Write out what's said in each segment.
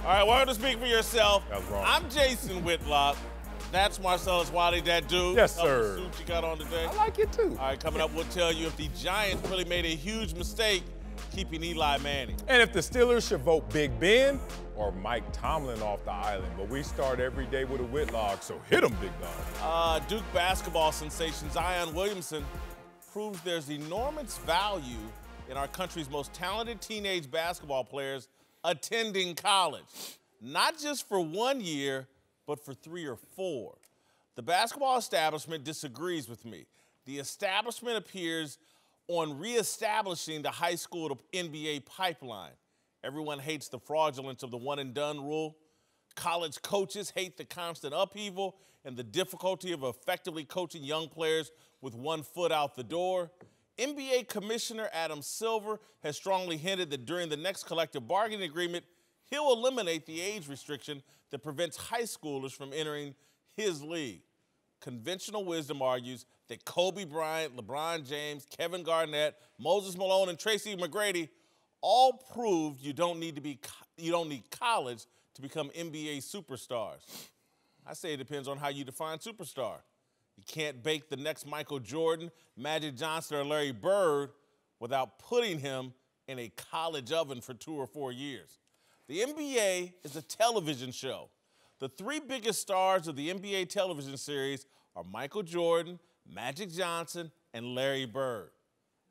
All right, welcome to Speak for Yourself. That's wrong. I'm Jason Whitlock. That's Marcellus Wiley, that dude. Yes, sir. The suit you got on today. I like it too. All right, coming up, we'll tell you if the Giants really made a huge mistake keeping Eli Manning. And if the Steelers should vote Big Ben or Mike Tomlin off the island. But we start every day with a Whitlock, so hit him, big dog. Duke basketball sensation Zion Williamson proves there's enormous value in our country's most talented teenage basketball players attending college. Not just for 1 year, but for 3 or 4. The basketball establishment disagrees with me. The establishment appears on reestablishing the high school to NBA pipeline. Everyone hates the fraudulence of the one-and-done rule. College coaches hate the constant upheaval and the difficulty of effectively coaching young players with 1 foot out the door. NBA Commissioner Adam Silver has strongly hinted that during the next collective bargaining agreement, he'll eliminate the age restriction that prevents high schoolers from entering his league. Conventional wisdom argues that Kobe Bryant, LeBron James, Kevin Garnett, Moses Malone, and Tracy McGrady all proved you don't need college to become NBA superstars. I say it depends on how you define superstar. You can't bake the next Michael Jordan, Magic Johnson, or Larry Bird without putting him in a college oven for 2 or 4 years. The NBA is a television show. The 3 biggest stars of the NBA television series are Michael Jordan, Magic Johnson, and Larry Bird.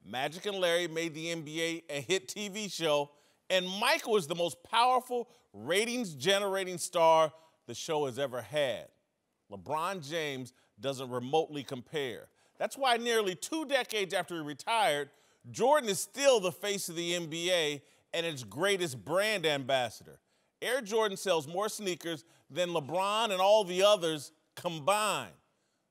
Magic and Larry made the NBA a hit TV show, and Michael is the most powerful ratings-generating star the show has ever had. LeBron James doesn't remotely compare. That's why nearly 2 decades after he retired, Jordan is still the face of the NBA and its greatest brand ambassador. Air Jordan sells more sneakers than LeBron and all the others combined.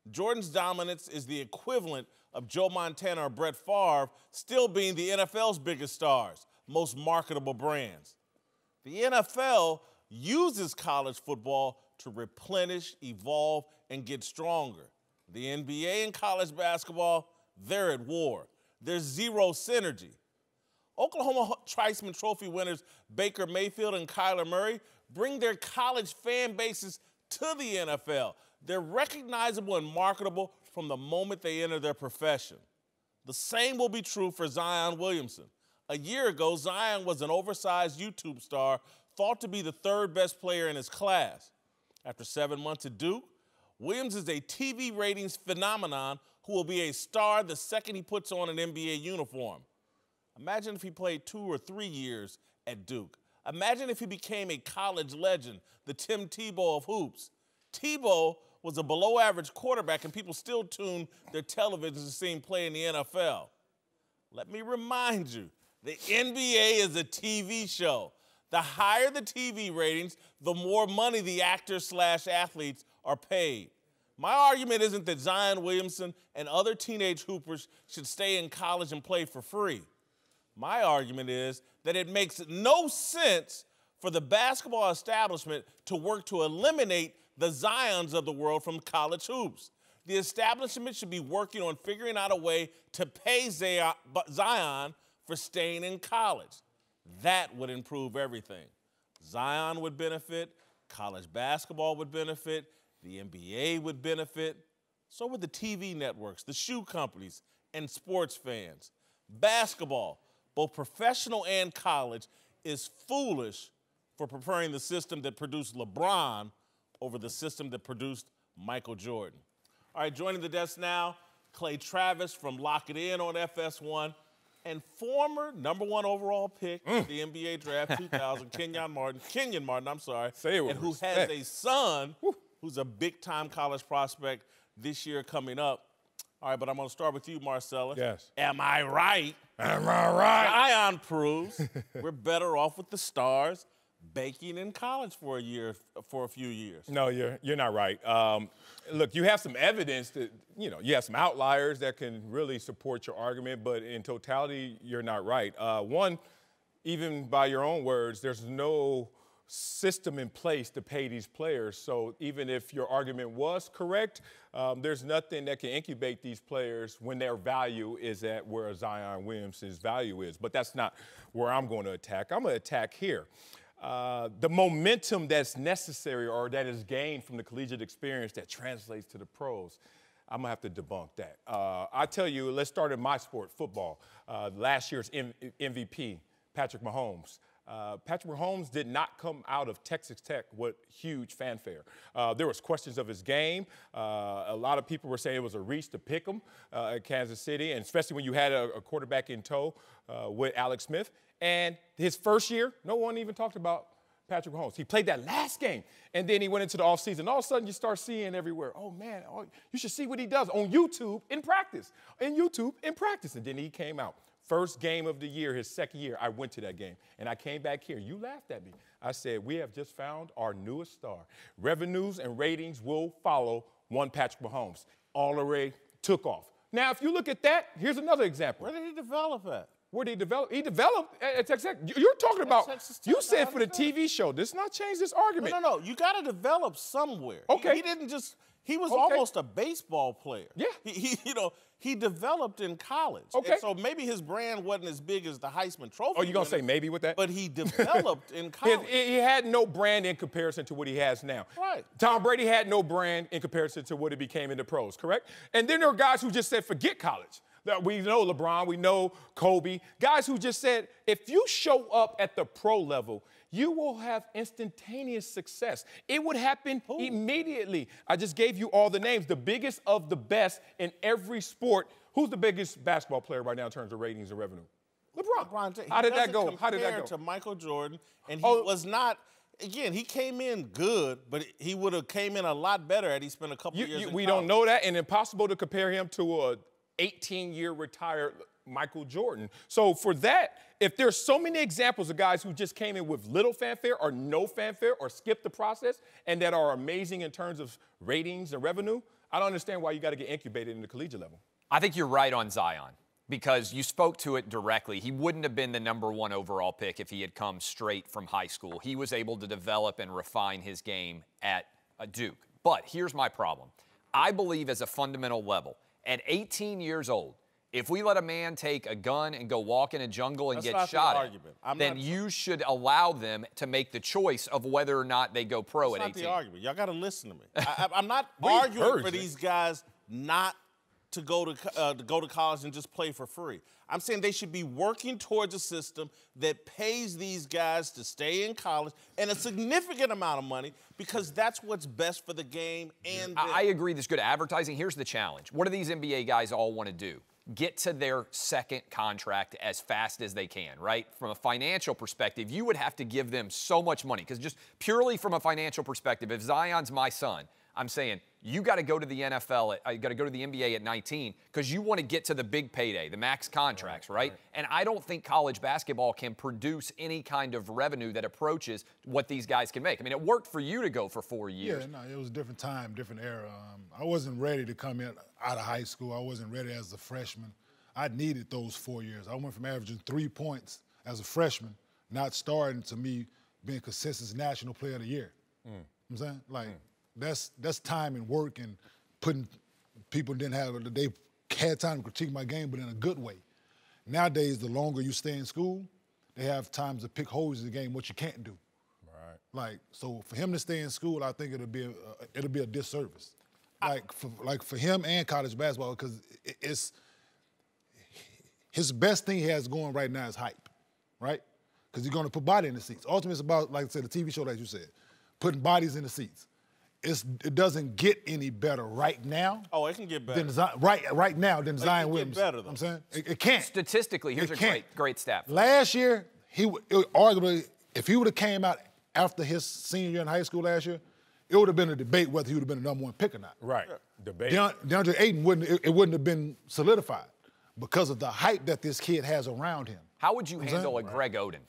Jordan's dominance is the equivalent of Joe Montana or Brett Favre still being the NFL's biggest stars, most marketable brands. The NFL uses college football to replenish, evolve, and get stronger. The NBA and college basketball, they're at war. There's zero synergy. Oklahoma Triceman Trophy winners Baker Mayfield and Kyler Murray bring their college fan bases to the NFL. They're recognizable and marketable from the moment they enter their profession. The same will be true for Zion Williamson. A year ago, Zion was an oversized YouTube star, thought to be the 3rd best player in his class. After 7 months at Duke, Williams is a TV ratings phenomenon who will be a star the second he puts on an NBA uniform. Imagine if he played 2 or 3 years at Duke. Imagine if he became a college legend, the Tim Tebow of hoops. Tebow was a below-average quarterback, and people still tune their televisions to see him play in the NFL. Let me remind you, the NBA is a TV show. The higher the TV ratings, the more money the actors/athletes are paid. My argument isn't that Zion Williamson and other teenage hoopers should stay in college and play for free. My argument is that it makes no sense for the basketball establishment to work to eliminate the Zions of the world from college hoops. The establishment should be working on figuring out a way to pay Zion for staying in college. That would improve everything. Zion would benefit, college basketball would benefit, the NBA would benefit, so would the TV networks, the shoe companies, and sports fans. Basketball, both professional and college, is foolish for preferring the system that produced LeBron over the system that produced Michael Jordan. All right, joining the desk now, Clay Travis from Lock It In on FS1 and former #1 overall pick of the NBA draft 2000, Kenyon Martin, Say it with and who respect. has a son who's a big-time college prospect this year coming up. All right, but I'm going to start with you, Marcellus. Yes. Am I right? Am I right? Zion proves we're better off with the stars baking in college for a few years. No, you're not right. Look, you have some evidence that, you have some outliers that can really support your argument, but in totality, you're not right. One, even by your own words, there's no system in place to pay these players. So even if your argument was correct, there's nothing that can incubate these players when their value is at where Zion Williamson's value is. But that's not where I'm going to attack. I'm going to attack here. the momentum that's necessary or that is gained from the collegiate experience that translates to the pros, I'm going to have to debunk that. I tell you, let's start in my sport, football. Last year's MVP, Patrick Mahomes. Patrick Mahomes did not come out of Texas Tech with huge fanfare. There was questions of his game. A lot of people were saying it was a reach to pick him at Kansas City, and especially when you had a quarterback in tow with Alex Smith. And his first year, no one even talked about Patrick Mahomes. He played that last game, and then he went into the offseason. All of a sudden, you start seeing everywhere, oh, man, you should see what he does on YouTube in practice, And then he came out. First game of the year, his second year, I went to that game, and I came back here. You laughed at me. I said, we have just found our newest star. Revenues and ratings will follow one Patrick Mahomes. Already took off. Now, if you look at that, here's another example. Where did he develop at? Where did he develop? He developed at Texas Tech. You're talking about, you said for the TV show. This not change this argument. No. You got to develop somewhere. Okay. He didn't just, he was almost a baseball player. Yeah. He developed in college. Okay. And so maybe his brand wasn't as big as the Heisman Trophy. Oh, you going to say maybe with that? But he developed in college. He had no brand in comparison to what he has now. Right. Tom Brady had no brand in comparison to what he became in the pros, correct? And then there are guys who just said, forget college. We know LeBron, we know Kobe, guys who just said, if you show up at the pro level, you will have instantaneous success. It would happen immediately. I just gave you all the names, the biggest of the best in every sport. Who's the biggest basketball player right now in terms of ratings and revenue? LeBron. How did that go? How did that go? To Michael Jordan, and he was not. Again, he came in good, but he would have came in a lot better had he spent a couple years in college. We don't know that, and impossible to compare him to a 18-year retired Michael Jordan. So for that, if there's so many examples of guys who just came in with little fanfare or no fanfare or skipped the process and that are amazing in terms of ratings and revenue, I don't understand why you got to get incubated in the collegiate level. I think you're right on Zion because you spoke to it directly. He wouldn't have been the #1 overall pick if he had come straight from high school. He was able to develop and refine his game at Duke. But here's my problem. I believe as a fundamental level, at 18 years old, if we let a man take a gun and go walk in a jungle and get shot at, then you should allow them to make the choice of whether or not they go pro at 18. That's not the argument. Y'all got to listen to me. I'm not arguing for these guys not to go to college and just play for free. I'm saying they should be working towards a system that pays these guys to stay in college and a significant amount of money because that's what's best for the game and I agree there's good advertising. Here's the challenge. What do these NBA guys all want to do? Get to their second contract as fast as they can, right? From a financial perspective, you would have to give them so much money because just purely from a financial perspective, if Zion's my son, I'm saying you got to go to the NFL, you got to go to the NBA at 19 because you want to get to the big payday, the max contracts, right? And I don't think college basketball can produce any kind of revenue that approaches what these guys can make. I mean, it worked for you to go for 4 years. Yeah, no, it was a different time, different era. I wasn't ready to come in out of high school. I wasn't ready as a freshman. I needed those 4 years. I went from averaging 3 points as a freshman, not starting, to me being consistent National Player of the Year. You know what I'm saying? Like, that's time and work and putting people they had time to critique my game, but in a good way. Nowadays, the longer you stay in school, they have times to pick holes in the game, what you can't do. Right. Like, so for him to stay in school, I think it'll be a disservice. For him and college basketball, because it's his best thing he has going right now is hype, right? Because he's going to put body in the seats. Ultimately, it's about, like I said, the TV show, like you said, putting bodies in the seats. It doesn't get any better right now. Oh, it can get better. Right now than Zion Williamson. It can get better, though. I'm saying it can't. Statistically, here's a great stat. Last year, arguably, if he would have came out after his senior year in high school last year, it would have been a debate whether he would have been the #1 pick or not. Right. Debate. DeAndre Ayton wouldn't have been solidified because of the hype that this kid has around him. How would you handle a Greg Oden?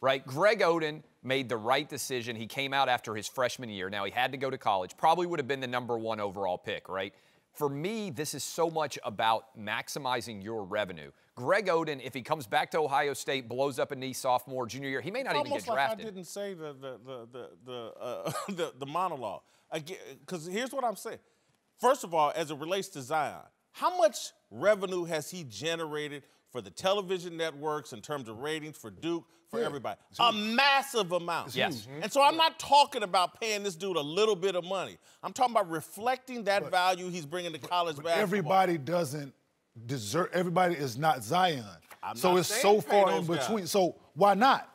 Right? Greg Oden made the right decision. He came out after his freshman year. Now, he had to go to college. Probably would have been the #1 overall pick, right? For me, this is so much about maximizing your revenue. Greg Oden, if he comes back to Ohio State, blows up a knee sophomore, junior year, he may not even get drafted. I didn't say the monologue. Because here's what I'm saying. First of all, as it relates to Zion, how much revenue has he generated for the television networks, in terms of ratings, for Duke, for everybody. A massive amount. Yes. And so I'm not talking about paying this dude a little bit of money. I'm talking about reflecting that value he's bringing to college basketball. Everybody doesn't deserve. Everybody is not Zion. So not it's saying so pay far in those between. guys. So why not?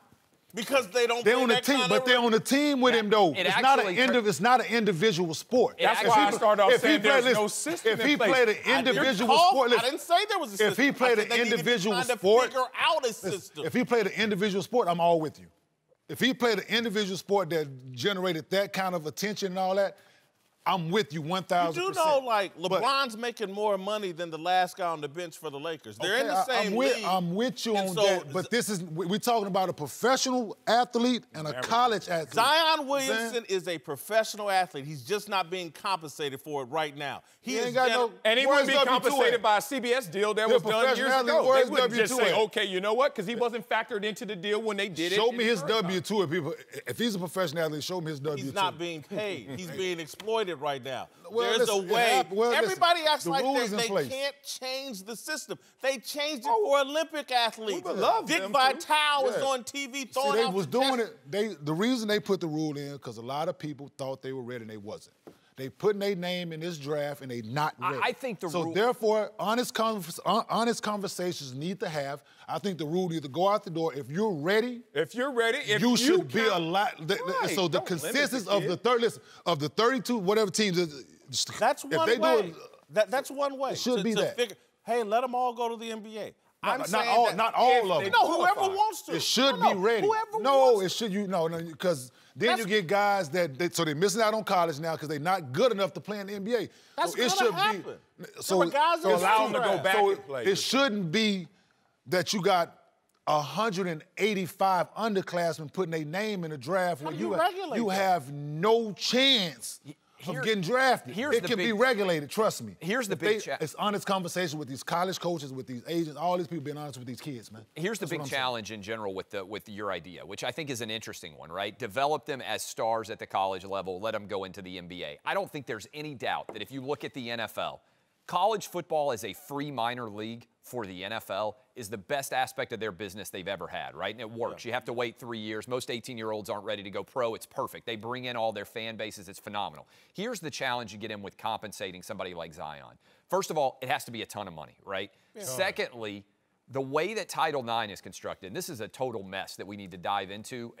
Because they don't They're play on the that team, kind but of they're on the team with him though. It It's not actually it's not an individual sport. That's why I started off saying there's no system If in he place. played an individual sport, I didn't say there was a system. if he played I said an they need to be individual trying to sport, figure out a system. if he played an individual sport, I'm all with you. If he played an individual sport that generated that kind of attention and all that, I'm with you 1,000%. You do know, like, LeBron's making more money than the last guy on the bench for the Lakers. They're in the same league. I'm with you And on so that, but we're talking about a professional athlete and a college athlete. Zion Williamson is a professional athlete. He's just not being compensated for it right now. He ain't is got no- And he Where's wouldn't be W2 compensated at? by a CBS deal that They're was done professional years athletes. ago. Where's They wouldn't just W2 say, at? okay, you know what? Because he wasn't factored into the deal when they did it. Show me his in the first time. W-2 if people. If he's a professional athlete, show me his W-2. He's not being paid. He's being exploited right now. Well, There's listen, a it way. happened. Well, listen, Everybody acts the like rule is in they place. can't change the system. They changed it for Olympic athletes. would love Dick them Vitale to. was Yeah. on TV See, throwing they out was the doing test- it. The reason they put the rule in because a lot of people thought they were ready and they wasn't. They putting their name in this draft and they not ready. I think the so rule. therefore, honest conversations need to have. I think the rule need to go out the door. If you're ready, If you're ready, if you should be count- a lot. Right, So the don't limit consensus the of kid. the third list of the 32 whatever teams. That's if one they way. Do it, That's one way. It should be that. Figure, hey, let them all go to the NBA. I'm not saying all. that Not all if- of them. No, whoever qualify. wants to. It should No, be ready. Whoever No, wants it should no, because then you get guys that they're missing out on college now because they're not good enough to play in the NBA. That's so it gonna should happen. be. There were guys So in allow them to go draft. back So and play. it shouldn't be that you got 185 underclassmen putting their name in a draft where do you you regulate that? have no chance of getting drafted. here's It the can be big- regulated, trust me. Here's the If big It's honest conversation with these college coaches, with these agents, all these people being honest with these kids, man. Here's the That's big what I'm saying. challenge in general with your idea, which I think is an interesting one, right? Develop them as stars at the college level, let them go into the NBA. I don't think there's any doubt that if you look at the NFL, college football as a free minor league for the NFL is the best aspect of their business they've ever had, right? And it works. You have to wait 3 years. Most 18-year-olds aren't ready to go pro. It's perfect. They bring in all their fan bases. It's phenomenal. Here's the challenge you get in with compensating somebody like Zion. First of all, it has to be a ton of money, right? Yeah. Secondly, the way that Title IX is constructed, and this is a total mess that we need to dive into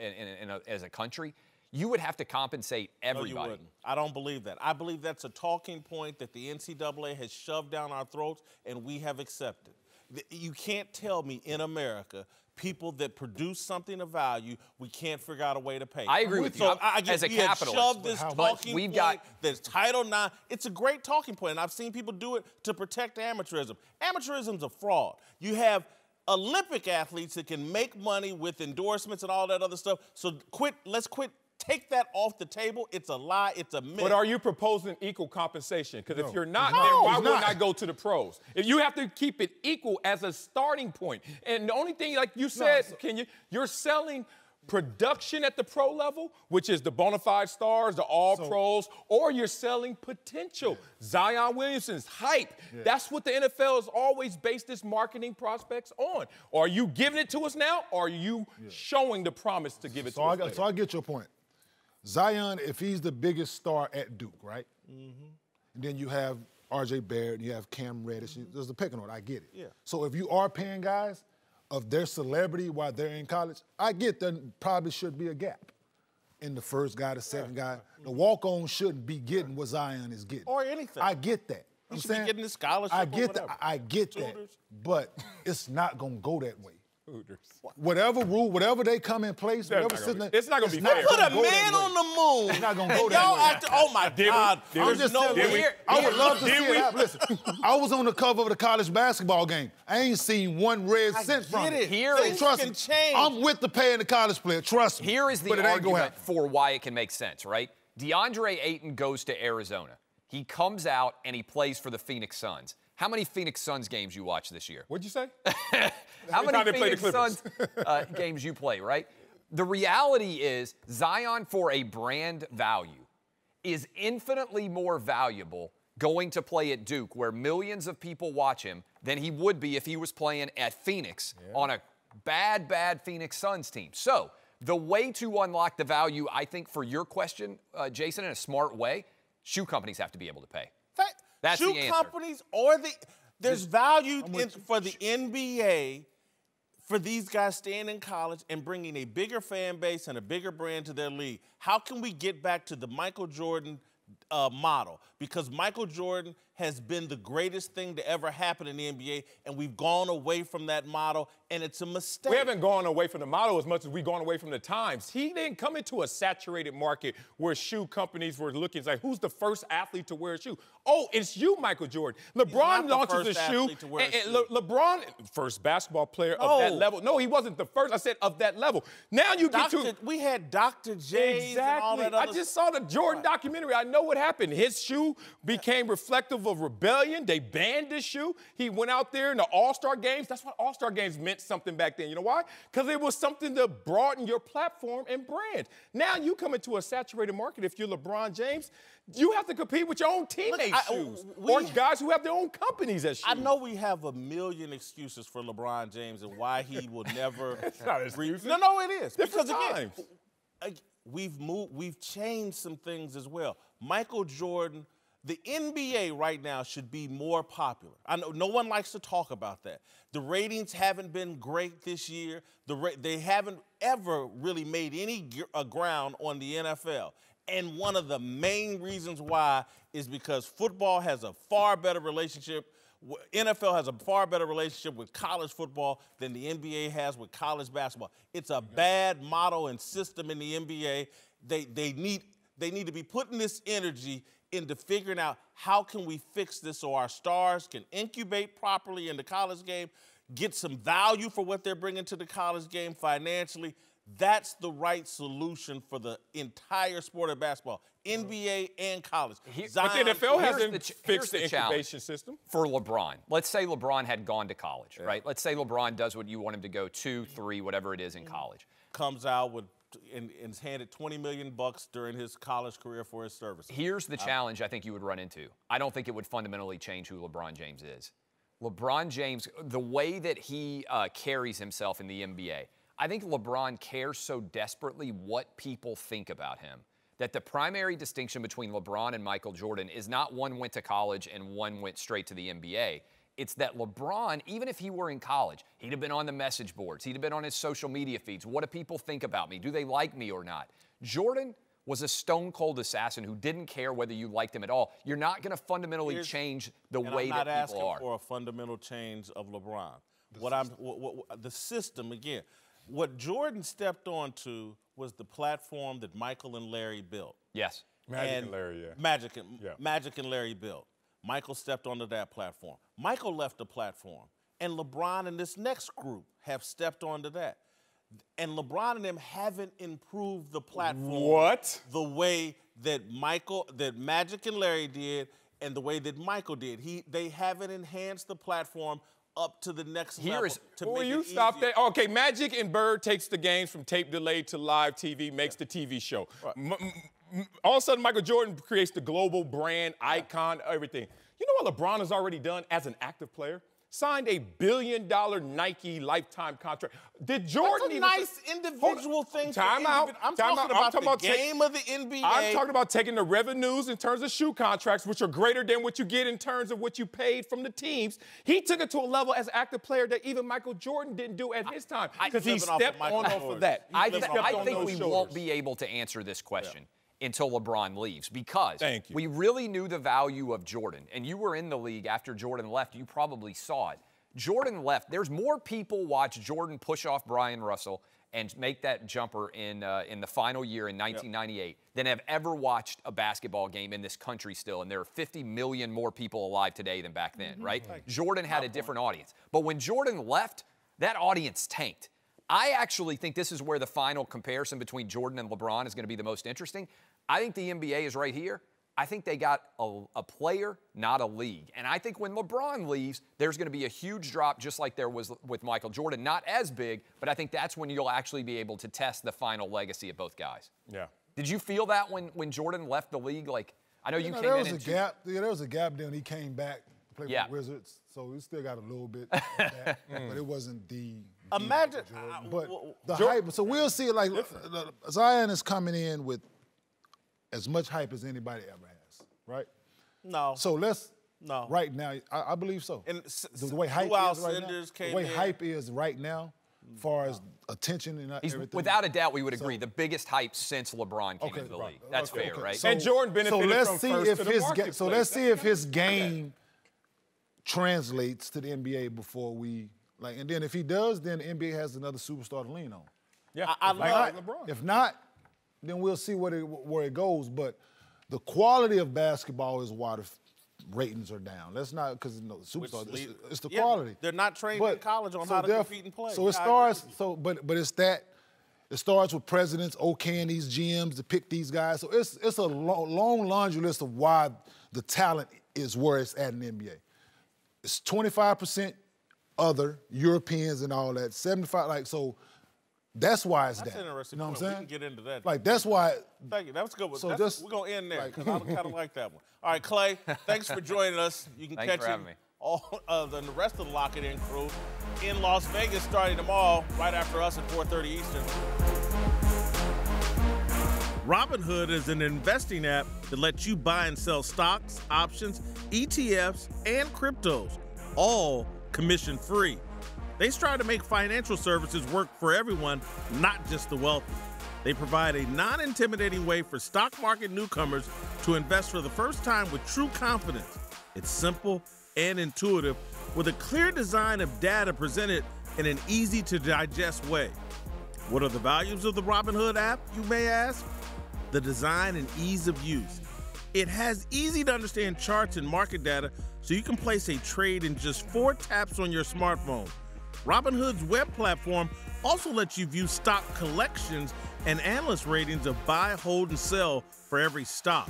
as a country, you would have to compensate everybody. No, you wouldn't. I don't believe that. I believe that's a talking point that the NCAA has shoved down our throats and we have accepted. You can't tell me in America, people that produce something of value, we can't figure out a way to pay. I agree with you. So I guess As a we have capitalist, shoved this but talking we've point got- that's Title IX. It's a great talking point, and I've seen people do it to protect amateurism. Amateurism's a fraud. You have Olympic athletes that can make money with endorsements and all that other stuff. So let's quit. Take that off the table. It's a lie. It's a myth. But are you proposing equal compensation? Because if you're not, No, then why he's wouldn't not. I go to the pros? If you have to keep it equal as a starting point. And the only thing, like you said, you're selling production at the pro level, which is the bona fide stars, the all-pros, or you're selling potential. Zion Williamson's hype. Yeah. That's what the NFL has always based its marketing prospects on. Are you giving it to us now, or are you showing the promise to give it to us later? So I get your point. Zion, if he's the biggest star at Duke, right? Mm-hmm. And then you have R.J. Barrett, and you have Cam Reddish. There's a pecking order. I get it. Yeah. So if you are paying guys of their celebrity while they're in college, I get there probably should be a gap in the first guy, the second guy. The walk-on shouldn't be getting what Zion is getting. Or anything. I get that. He should be getting the scholarship I or get whatever. that. I get that. Tutors. But it's not going to go that way. Hooters. Whatever rule, whatever they come in place, whatever system. It's not gonna be They fair. put a gonna go that man way. on the moon. It's not gonna and go that y'all way. act, oh my God. Did we? I'm just no telling you, way. I would love to see it happen. Listen, I was on the cover of the college basketball game. I ain't seen one red cent from get it. Here So things trust can me, change. I'm with the paying the college player. Trust me. Here is the But it ain't gonna argument happen. for why it can make sense, right? DeAndre Ayton goes to Arizona. He comes out and he plays for the Phoenix Suns. How many Phoenix Suns games you watch this year? What'd you say? How many time they play the Phoenix Suns games you play, right? The reality is Zion, for a brand value, is infinitely more valuable going to play at Duke, where millions of people watch him, than he would be if he was playing at Phoenix on a bad Phoenix Suns team. So the way to unlock the value, I think, for your question, Jason, in a smart way, shoe companies have to be able to pay. That's shoe the answer. companies or there's value for the NBA for these guys staying in college and bringing a bigger fan base and a bigger brand to their league. How can we get back to the Michael Jordan model? Because Michael Jordan has been the greatest thing to ever happen in the NBA, and we've gone away from that model, and it's a mistake. We haven't gone away from the model as much as we've gone away from the times. He didn't come into a saturated market where shoe companies were looking like, who's the first athlete to wear a shoe? Oh, it's you, Michael Jordan. LeBron launches a shoe. LeBron, first basketball player of that level. No, he wasn't the first. I said of that level. Now you get to. We had Dr. J. Exactly. And all that other I just saw the Jordan documentary. I know what happened. His shoe became reflective of rebellion. They banned this shoe. He went out there in the All-Star games. That's why All-Star games meant something back then. You know why? Because it was something to broaden your platform and brand. Now you come into a saturated market. If you're LeBron James, you have to compete with your own teammates' shoes or guys who have their own companies as shoes. I know we have a million excuses for LeBron James and why he will never. It's not excuses. No, it is. Different because times. Again, we've changed some things as well. Michael Jordan, the NBA right now should be more popular. I know no one likes to talk about that. The ratings haven't been great this year. They haven't ever really made any ground on the NFL. And one of the main reasons why is because football has a far better relationship. NFL has a far better relationship with college football than the NBA has with college basketball. It's a bad model and system in the NBA. They need to be putting this energy into figuring out how can we fix this so our stars can incubate properly in the college game, get some value for what they're bringing to the college game financially. That's the right solution for the entire sport of basketball, NBA and college. But the NFL hasn't fixed the incubation system. For LeBron, let's say LeBron had gone to college, right? Let's say LeBron does what you want him to go 2, 3, whatever it is in college. Comes out with and is handed $20 million during his college career for his services. Here's the challenge I think you would run into. I don't think it would fundamentally change who LeBron James is. LeBron James, the way that he carries himself in the NBA, I think LeBron cares so desperately what people think about him that the primary distinction between LeBron and Michael Jordan is not one went to college and one went straight to the NBA. It's that LeBron, even if he were in college, he'd have been on the message boards. He'd have been on his social media feeds. What do people think about me? Do they like me or not? Jordan was a stone-cold assassin who didn't care whether you liked him at all. You're not going to fundamentally change the way that people are. I'm not asking for a fundamental change of LeBron. The system, again, what Jordan stepped onto was the platform that Michael and Larry built. Yes. Magic and Larry, yeah. Magic and Larry built. Michael stepped onto that platform. Michael left the platform. And LeBron and this next group have stepped onto that. And LeBron and them haven't improved the platform the way that Magic and Larry did and the way that Michael did. They haven't enhanced the platform up to the next level to make it easier. Stop that? Okay, Magic and Bird takes the games from tape delay to live TV, makes the TV show. Right. All of a sudden, Michael Jordan creates the global brand, icon, everything. You know what LeBron has already done as an active player? Signed a $1 billion Nike lifetime contract. Did Jordan That's a nice individual thing. Time out. I'm talking about the game of the NBA. I'm talking about taking the revenues in terms of shoe contracts, which are greater than what you get in terms of what you paid from the teams. He took it to a level as an active player that even Michael Jordan didn't do at his time because he stepped on off of that. I think we won't be able to answer this question until LeBron leaves because we really knew the value of Jordan. And you were in the league after Jordan left. You probably saw it. Jordan left. There's more people watch Jordan push off Brian Russell and make that jumper in the final year in 1998 than have ever watched a basketball game in this country still. And there are 50 million more people alive today than back then, right? Jordan had a different audience. But when Jordan left, that audience tanked. I actually think this is where the final comparison between Jordan and LeBron is going to be the most interesting. I think the NBA is right here. I think they got a player, not a league. And I think when LeBron leaves, there's going to be a huge drop just like there was with Michael Jordan. Not as big, but I think that's when you'll actually be able to test the final legacy of both guys. Yeah. Did you feel that when Jordan left the league? Like, I know you came there in was in a gap. Yeah, there was a gap. Then he came back, played for the Wizards, so we still got a little bit of that, but it wasn't the. Imagine, but the hype. So we'll see. Like Zion is coming in with as much hype as anybody ever has, right? No. So let's. No. Right now, I believe so. And the way hype is right now. The way hype is right now, as far as attention and everything. Without a doubt, we would agree. The biggest hype since LeBron came into the league. That's fair, right? So, and Jordan benefited from first to the marketplace. So let's see if his game translates to the NBA before we and then if he does, then the NBA has another superstar to lean on. Yeah, I love LeBron. If not, then we'll see where it goes. But the quality of basketball is why the ratings are down. Let's not, because superstars, it's the quality. They're not trained in college on how to compete and play. So it starts. But it's that. It starts with presidents okaying these GMs to pick these guys. So it's a long laundry list of why the talent is where it's at in the NBA. It's 25% other Europeans and all that. 75 so. That's why it's That's that. Interesting. You know what I'm saying? We can get into that. Like, that's why. Thank you. That was good. So we're going to end there because I kind of like that one. All right, Clay, thanks for joining us. You can catch him all the rest of the Lock It In crew in Las Vegas starting tomorrow, right after us at 4:30 Eastern. Robinhood is an investing app that lets you buy and sell stocks, options, ETFs, and cryptos, all commission-free. They strive to make financial services work for everyone, not just the wealthy. They provide a non-intimidating way for stock market newcomers to invest for the first time with true confidence. It's simple and intuitive, with a clear design of data presented in an easy-to-digest way. What are the values of the Robinhood app, you may ask? The design and ease of use. It has easy-to-understand charts and market data, so you can place a trade in just 4 taps on your smartphone. Robinhood's web platform also lets you view stock collections and analyst ratings of buy, hold, and sell for every stock.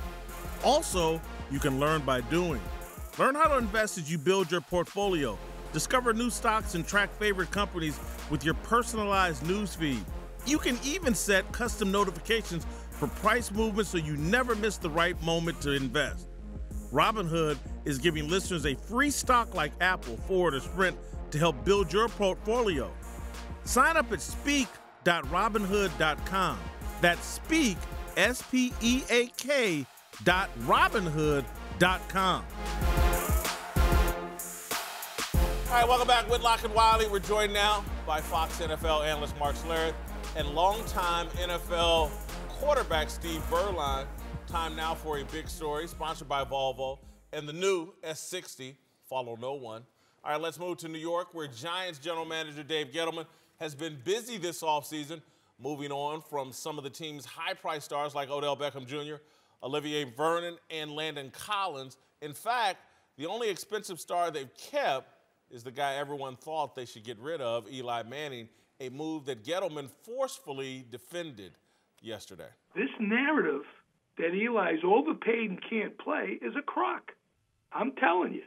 Also, you can learn by doing. Learn how to invest as you build your portfolio. Discover new stocks and track favorite companies with your personalized newsfeed. You can even set custom notifications for price movements so you never miss the right moment to invest. Robinhood is giving listeners a free stock like Apple, Ford, or Sprint to help build your portfolio. Sign up at speak.robinhood.com. That's speak, S-P-E-A-K, .robinhood.com. All right, welcome back, Whitlock and Wiley. We're joined now by Fox NFL analyst Mark Schlereth and longtime NFL quarterback Steve Berline. Time now for a big story, sponsored by Volvo and the new S60, Follow No One. All right, let's move to New York, where Giants general manager Dave Gettleman has been busy this offseason, moving on from some of the team's high-priced stars like Odell Beckham Jr., Olivier Vernon, and Landon Collins. In fact, the only expensive star they've kept is the guy everyone thought they should get rid of, Eli Manning, a move that Gettleman forcefully defended yesterday. This narrative that Eli's overpaid and can't play is a crock. I'm telling you.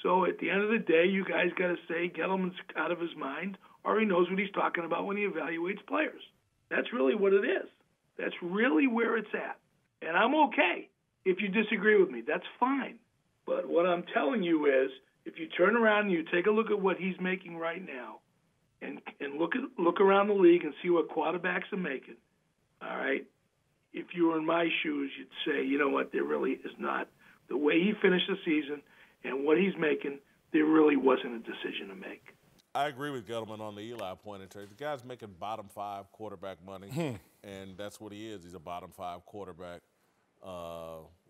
So at the end of the day, you guys got to say Gettleman's out of his mind, or he knows what he's talking about when he evaluates players. That's really what it is. That's really where it's at. And I'm okay. If you disagree with me, that's fine. But what I'm telling you is, if you turn around and you take a look at what he's making right now, and look around the league and see what quarterbacks are making, all right, if you were in my shoes, you'd say, you know what, there really is not. The way he finished the season and what he's making, there really wasn't a decision to make. I agree with Gettleman on the Eli point. The guy's making bottom 5 quarterback money, and that's what he is. He's a bottom 5 quarterback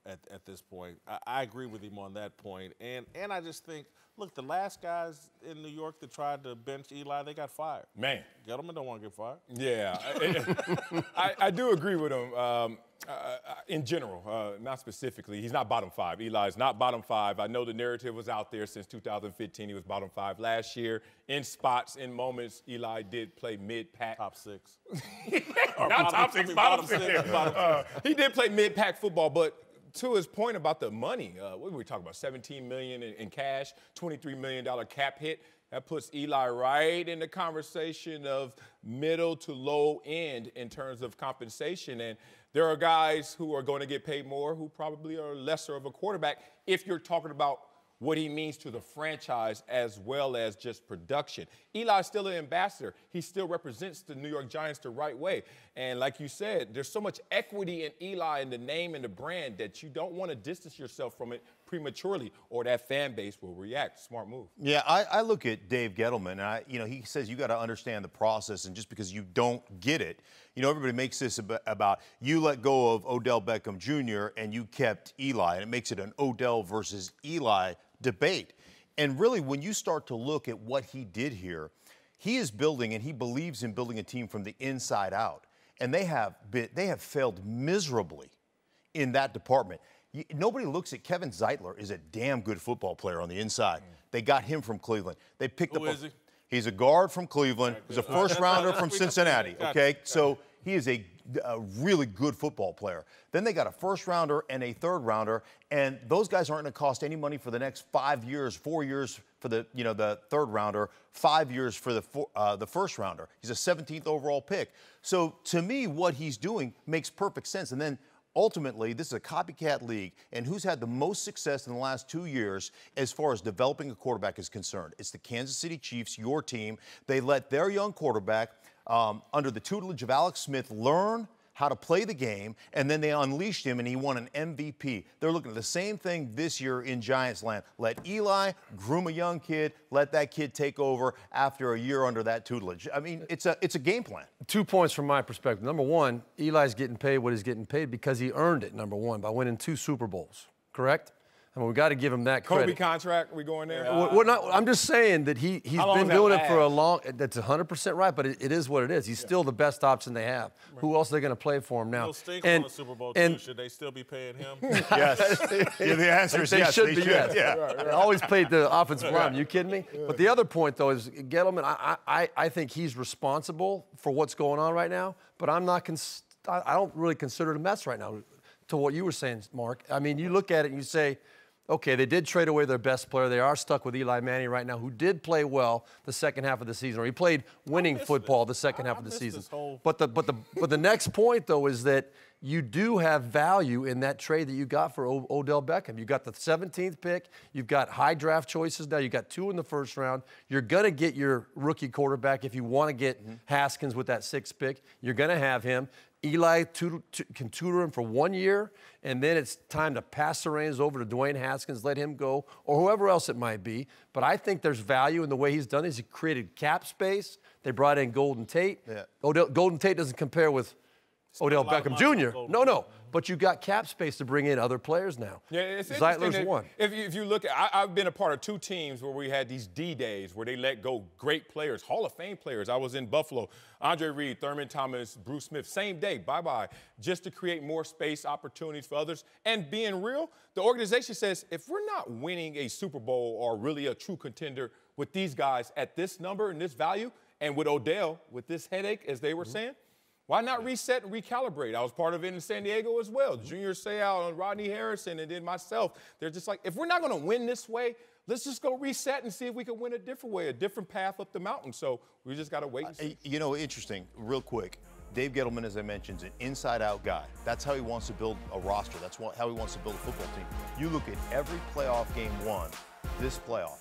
at this point. I agree with him on that point. And I just think, look, the last guys in New York that tried to bench Eli, they got fired. Man. Gettleman don't want to get fired. Yeah. I do agree with him in general, not specifically. He's not bottom 5. Eli's not bottom 5. I know the narrative was out there since 2015. He was bottom 5 last year. In spots, in moments, Eli did play mid-pack. Top 6. Not top 6, bottom 6. He did play mid-pack football, but to his point about the money, what were we talking about? $17 million in cash, $23 million cap hit. That puts Eli right in the conversation of middle to low end in terms of compensation. And there are guys who are going to get paid more who probably are lesser of a quarterback if you're talking about what he means to the franchise as well as just production. Eli's still an ambassador. He still represents the New York Giants the right way. And like you said, there's so much equity in Eli and the name and the brand that you don't want to distance yourself from it prematurely or that fan base will react. Smart move. Yeah, I look at Dave Gettleman, and he says you got to understand the process, and just because you don't get it, everybody makes this about you let go of Odell Beckham Jr. and you kept Eli, and it makes it an Odell versus Eli debate. And really, when you start to look at what he did here, he is building, and he believes in building a team from the inside out. And they have failed miserably in that department. Nobody looks at Kevin Zeitler is a damn good football player on the inside. They got him from Cleveland. They picked up. Who is he? He's a guard from Cleveland. He's a first rounder from Cincinnati. Okay, so he is a really good football player. Then they got a first rounder and a third rounder, and those guys aren't going to cost any money for the next 5 years, 4 years for the the third rounder, 5 years for the first rounder. He's a 17th overall pick. So to me, what he's doing makes perfect sense. And then ultimately, this is a copycat league, and who's had the most success in the last 2 years as far as developing a quarterback is concerned? It's the Kansas City Chiefs, your team. They let their young quarterback, under the tutelage of Alex Smith, learn how to play the game, and then they unleashed him, and he won an MVP. They're looking at the same thing this year in Giants land. Let Eli groom a young kid, let that kid take over after a year under that tutelage. I mean, it's a game plan. 2 points from my perspective. Number one, Eli's getting paid what he's getting paid because he earned it, number one, by winning 2 Super Bowls, correct? I mean, we got to give him that credit. Kobe contract, we going there? We're not, I'm just saying that he's been doing it for a long. That's 100% right, but it is what it is. He's still the best option they have. Right. Who else are they going to play for him now? He'll stink on the Super Bowl too. Should they still be paying him? Yes. Yeah, the answer is yes. They should. Yes. Yeah. Right. I always played the offensive line. You kidding me? But the other point though is Gettleman. I think he's responsible for what's going on right now. But I'm not. I don't really consider it a mess right now. To what you were saying, Mark. I mean, you look at it and you say, okay, they did trade away their best player. They are stuck with Eli Manning right now, who did play well the second half of the season, or he played winning football the second half of the season. But the next point, though, is that you do have value in that trade that you got for Odell Beckham. You got the 17th pick. You've got high draft choices now. You got 2 in the first round. You're going to get your rookie quarterback if you want to get Haskins with that 6th pick. You're going to have him. Eli can tutor him for 1 year, and then it's time to pass the reins over to Dwayne Haskins, let him go, or whoever else it might be. But I think there's value in the way he's done it. He created cap space. They brought in Golden Tate. Yeah. Golden Tate doesn't compare with Odell Beckham Jr. No. But you got cap space to bring in other players now. Yeah, it's Zeitler's one. If you look at, I've been a part of 2 teams where we had these D-days where they let go great players, Hall of Fame players. I was in Buffalo, Andre Reed, Thurman Thomas, Bruce Smith, same day, bye-bye, just to create more space, opportunities for others. And being real, the organization says, if we're not winning a Super Bowl or really a true contender with these guys at this number and this value, and with Odell, with this headache, as they were saying, why not reset and recalibrate? I was part of it in San Diego as well. Junior Seau and Rodney Harrison and then myself. They're just like, if we're not going to win this way, let's just go reset and see if we can win a different way, a different path up the mountain. So we just got to wait and see. Interesting, real quick. Dave Gettleman, as I mentioned, is an inside-out guy. That's how he wants to build a roster. That's how he wants to build a football team. You look at every playoff game won this playoff.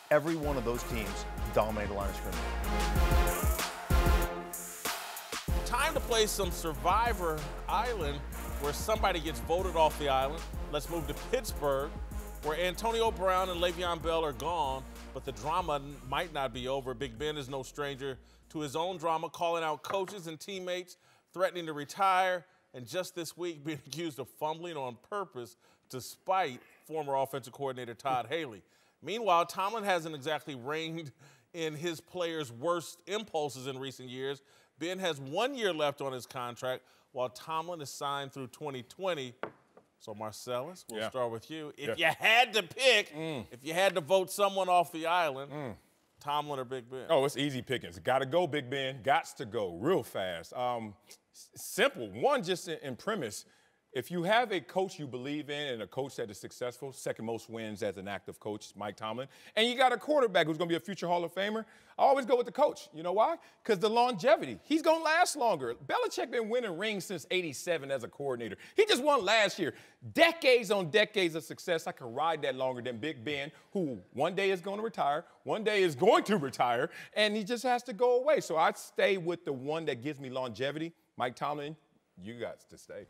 Every one of those teams dominated the line of scrimmage. Time to play some Survivor Island, where somebody gets voted off the island. Let's move to Pittsburgh, where Antonio Brown and Le'Veon Bell are gone, but the drama might not be over. Big Ben is no stranger to his own drama, calling out coaches and teammates, threatening to retire, and just this week being accused of fumbling on purpose to spite former offensive coordinator Todd Haley. Meanwhile, Tomlin hasn't exactly reined in his players' worst impulses in recent years. Ben has 1 year left on his contract, while Tomlin is signed through 2020. So, Marcellus, we'll start with you. If you had to pick, if you had to vote someone off the island, Tomlin or Big Ben? Oh, it's easy pickings. Got to go, Big Ben. Gots to go real fast. Simple. One, just in premise, If you have a coach you believe in and a coach that is successful, second most wins as an active coach, Mike Tomlin, and you got a quarterback who's going to be a future Hall of Famer, I always go with the coach. You know why? Because the longevity. He's going to last longer. Belichick been winning rings since '87 as a coordinator. He just won last year. Decades on decades of success. I could ride that longer than Big Ben, who one day is going to retire, one day is going to retire, and he just has to go away. So I'd stay with the one that gives me longevity. Mike Tomlin, you got to stay.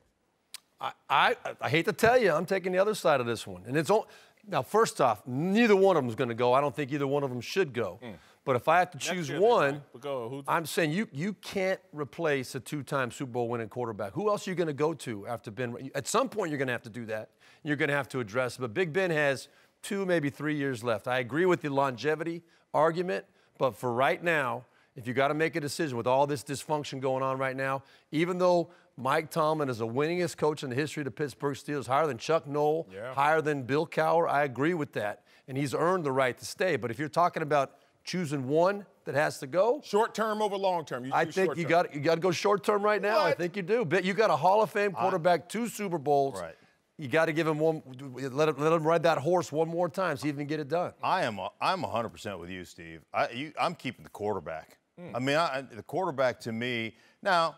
I hate to tell you, I'm taking the other side of this one. And it's all, now, first off, neither one of them is going to go. I don't think either one of them should go. But if I have to choose one, I'm saying you can't replace a two-time Super Bowl winning quarterback. Who else are you going to go to after Ben? At some point, you're going to have to do that. You're going to have to address it. But Big Ben has 2, maybe 3 years left. I agree with the longevity argument, but for right now, if you got to make a decision with all this dysfunction going on right now, even though Mike Tomlin is the winningest coach in the history of the Pittsburgh Steelers, higher than Chuck Noll, higher than Bill Cowher, I agree with that. And he's earned the right to stay. But if you're talking about choosing one that has to go, short term over long term, I think you got to go short term right now. I think you do. But you got a Hall of Fame quarterback, 2 Super Bowls. Right. You got to give him one. Let him ride that horse one more time, see if he can get it done. I'm 100% with you, Steve. I'm keeping the quarterback. I mean, the quarterback to me. Now,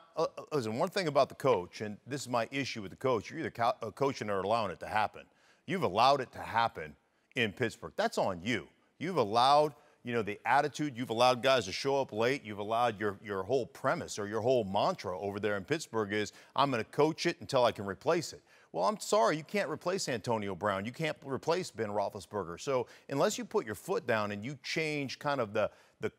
listen, one thing about the coach, and this is my issue with the coach, you're either coaching or allowing it to happen. You've allowed it to happen in Pittsburgh. That's on you. You've allowed, the attitude. You've allowed guys to show up late. You've allowed your whole premise or your whole mantra over there in Pittsburgh is, I'm going to coach it until I can replace it. Well, I'm sorry, you can't replace Antonio Brown. You can't replace Ben Roethlisberger. So unless you put your foot down and you change kind of the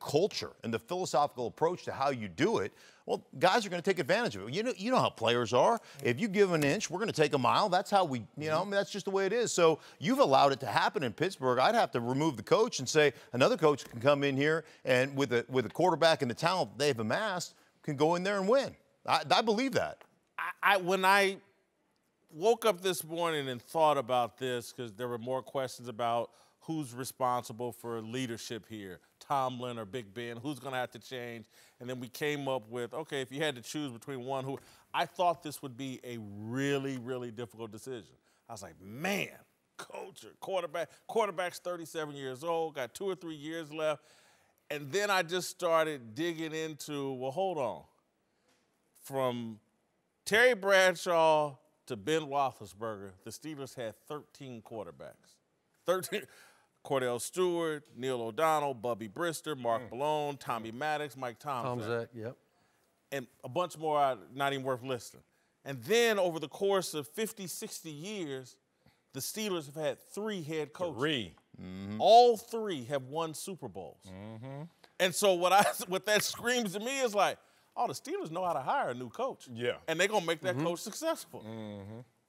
culture and the philosophical approach to how you do it, well, guys are going to take advantage of it. You know how players are. If you give an inch, we're going to take a mile. That's how we, I mean, that's just the way it is. So you've allowed it to happen in Pittsburgh. I'd have to remove the coach and say another coach can come in here and with a quarterback and the talent they've amassed can go in there and win. I believe that. When I woke up this morning and thought about this, because there were more questions about who's responsible for leadership here, Tomlin or Big Ben, who's going to have to change. And then we came up with, okay, if you had to choose between one who, I thought this would be a really, really difficult decision. I was like, man, coach or quarterback. Quarterback's 37 years old, got 2 or 3 years left. And then I just started digging into, well, hold on. From Terry Bradshaw to Ben Roethlisberger, the Steelers had 13 quarterbacks. 13. Cordell Stewart, Neil O'Donnell, Bubby Brister, Mark Malone, Tommy Maddox, Mike Tomzak. Yep. And a bunch more not even worth listing. And then over the course of 50, 60 years, the Steelers have had 3 head coaches. 3. All 3 have won Super Bowls. And so what that screams to me is like, oh, the Steelers know how to hire a new coach. Yeah. And they're going to make that coach successful.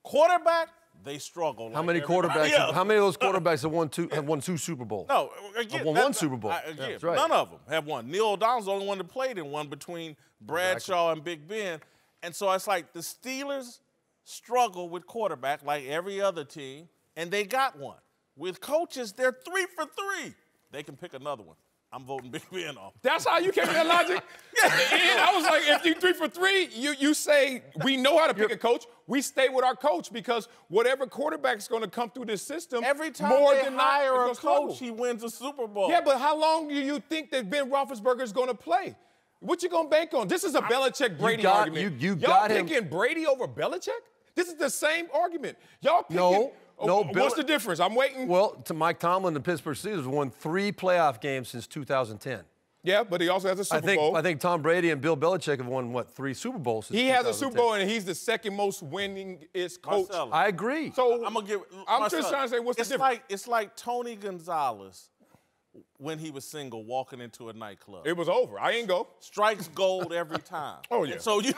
Quarterback, they struggle. How many quarterbacks? How many of those quarterbacks have won 2 Super Bowls? No, again, have won 1 Super Bowl. Again, right. None of them have won. Neil O'Donnell's the only one that played in one between Bradshaw and Big Ben. And so it's like the Steelers struggle with quarterback like every other team, and they got one. With coaches, they're 3 for 3. They can pick another one. I'm voting Big Ben off. That's how you came to that logic? I was like, if you 3 for 3, you say we know how to pick a coach. We stay with our coach because whatever quarterback's going to come through this system, every time more they than hire not, a coach, he wins a Super Bowl. Yeah, but how long do you think that Ben Roethlisberger is going to play? What you going to bank on? This is a Belichick-Brady argument. Y'all picking Brady over Belichick? This is the same argument. Y'all picking... No, what's the difference? I'm waiting. Well, to Mike Tomlin, the Pittsburgh Steelers won 3 playoff games since 2010. Yeah, but he also has a Super Bowl. I think Tom Brady and Bill Belichick have won, 3 Super Bowls since 2010. He has a Super Bowl, and he's the second most winningest coach. Marcellus. I agree. So I'm just trying to say, what's the difference? It's like Tony Gonzalez when he was single walking into a nightclub. It was over. I ain't go. Strikes gold every time. Oh, yeah. And so you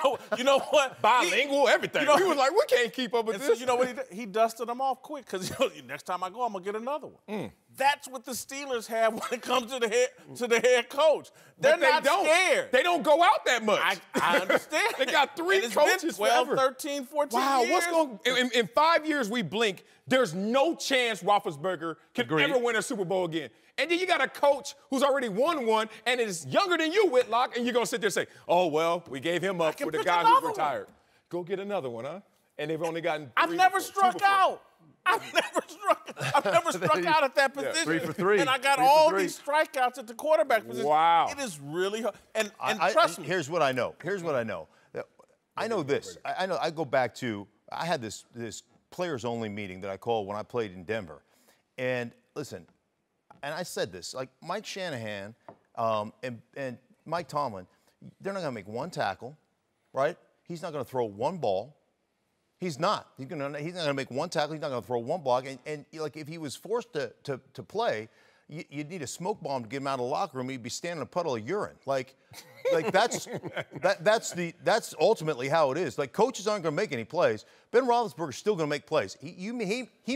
know what? Bilingual, everything. We was like, we can't keep up with this. So you know what he did? He dusted them off quick because next time I go, I'm going to get another one. That's what the Steelers have when it comes to the head coach. They're not scared. They don't go out that much. I understand. They got 3 it's coaches been 12, forever. 13, 14 wow, years. What's going in 5 years we blink, there's no chance Roethlisberger can ever win a Super Bowl again. And then you got a coach who's already won one and is younger than you, Whitlock, and you're going to sit there and say, oh, well, we gave him up for the guy who's retired. Go get another one, huh? and they've only gotten. I've never struck out. I've never struck out at that position. 3 for 3. And I got all these strikeouts at the quarterback position. Wow. It is really hard. And trust me. Here's what I know. I know this. I know. I go back to. I had this players only meeting that I called when I played in Denver, and listen, and I said this, like Mike Shanahan and Mike Tomlin, they're not going to make one tackle, right? He's not going to throw one ball. He's not. He's not going to make one tackle. He's not going to throw one block. And like if he was forced to play, you'd need a smoke bomb to get him out of the locker room. He'd be standing in a puddle of urine. Like that's ultimately how it is. Like coaches aren't going to make any plays. Ben Roethlisberger's still going to make plays. He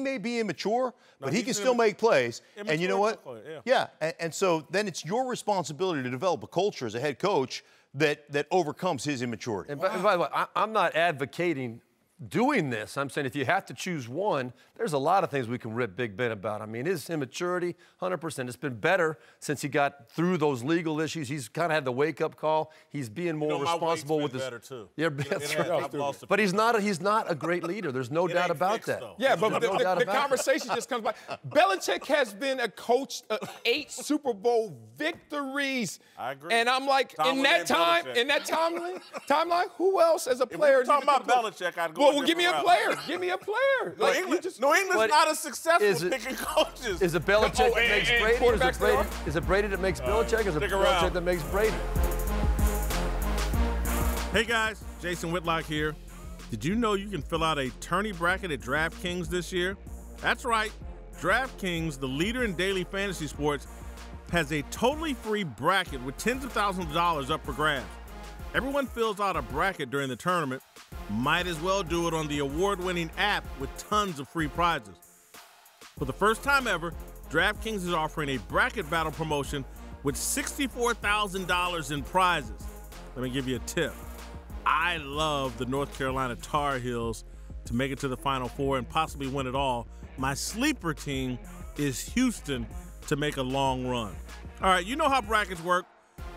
may be immature, but he can still make plays. And you know what? Yeah. And so then it's your responsibility to develop a culture as a head coach that overcomes his immaturity. And by the way, I'm not advocating doing this. I'm saying if you have to choose one, there's a lot of things we can rip Big Ben about. I mean, his immaturity, 100%. It's been better since he got through those legal issues. He's kind of had the wake-up call. He's being more responsible with his. Better too. Yeah, that's right. But he's not a great leader. There's no doubt about that. Yeah, but the conversation just comes by. Belichick has been a coach of 8 Super Bowl victories. I agree. And I'm like, in that timeline, who else as a player? If we're talking about Belichick, I'd go. Well, give me a player. Give me a player. New England's not as successful picking coaches. Is it Belichick that makes Brady? Or is it Brady that makes Belichick? Or is it Belichick that makes Brady? Hey guys, Jason Whitlock here. Did you know you can fill out a tourney bracket at DraftKings this year? That's right. DraftKings, the leader in daily fantasy sports, has a totally free bracket with tens of thousands of dollars up for grabs. Everyone fills out a bracket during the tournament. Might as well do it on the award-winning app with tons of free prizes. For the first time ever, DraftKings is offering a bracket battle promotion with $64,000 in prizes. Let me give you a tip. I love the North Carolina Tar Heels to make it to the Final Four and possibly win it all. My sleeper team is Houston to make a long run. All right, you know how brackets work.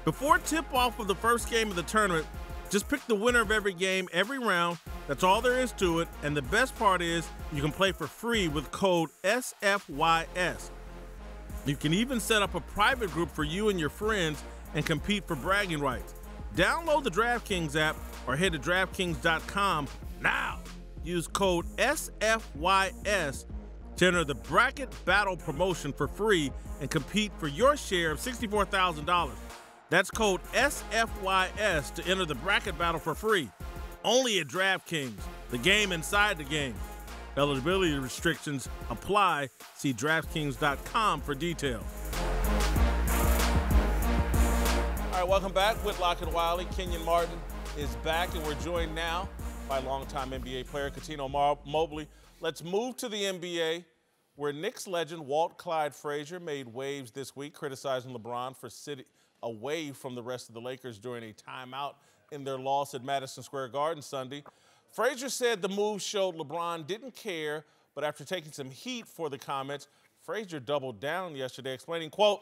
Before tip-off of the first game of the tournament, just pick the winner of every game, every round. That's all there is to it. And the best part is you can play for free with code SFYS. You can even set up a private group for you and your friends and compete for bragging rights. Download the DraftKings app or head to DraftKings.com now. Use code SFYS to enter the bracket battle promotion for free and compete for your share of $64,000. That's code SFYS to enter the bracket battle for free. Only at DraftKings, the game inside the game. Eligibility restrictions apply. See DraftKings.com for details. All right, welcome back. Whitlock and Wiley. Kenyon Martin is back, and we're joined now by longtime NBA player Cuttino Mobley. Let's move to the NBA, where Knicks legend Walt Clyde Frazier made waves this week, criticizing LeBron for sitting away from the rest of the Lakers during a timeout in their loss at Madison Square Garden Sunday. Frazier said the move showed LeBron didn't care, but after taking some heat for the comments, Frazier doubled down yesterday, explaining, quote,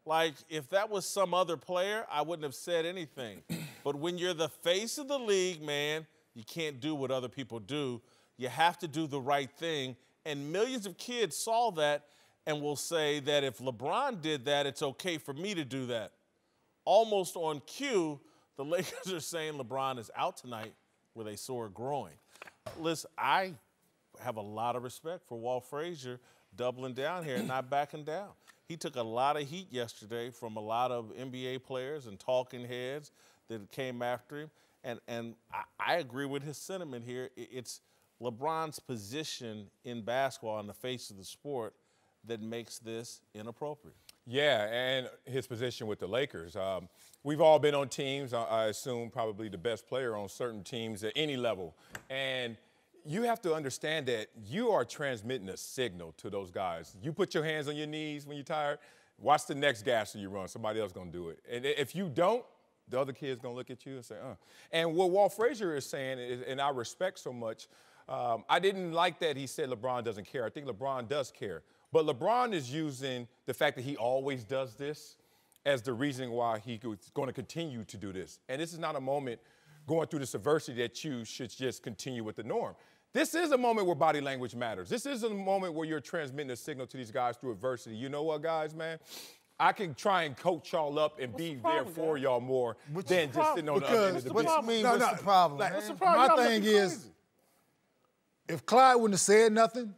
like, if that was some other player, I wouldn't have said anything. But when you're the face of the league, man, you can't do what other people do. You have to do the right thing. And millions of kids saw that and will say that if LeBron did that, it's okay for me to do that. Almost on cue, the Lakers are saying LeBron is out tonight with a sore groin. Listen, I have a lot of respect for Walt Frazier doubling down here and not backing down. He took a lot of heat yesterday from a lot of NBA players and talking heads that came after him. And I agree with his sentiment here. It's LeBron's position in basketball in the face of the sport that makes this inappropriate. Yeah, and his position with the Lakers. We've all been on teams, I assume probably the best player on certain teams at any level. And you have to understand that you are transmitting a signal to those guys. You put your hands on your knees when you're tired, watch the next gasser you run. Somebody else going to do it. And if you don't, the other kid's going to look at you and say, And what Walt Frazier is saying, and I respect so much, I didn't like that he said LeBron doesn't care. I think LeBron does care. But LeBron is using the fact that he always does this as the reason why he's going to continue to do this. And this is not a moment going through this adversity that you should just continue with the norm. This is a moment where body language matters. This is a moment where you're transmitting a signal to these guys through adversity. You know what, guys, man? I can try and coach y'all up and be there for y'all more than just sitting on the other end of the bench. What's the problem? Like, What's the my thing is, if Clyde wouldn't have said nothing,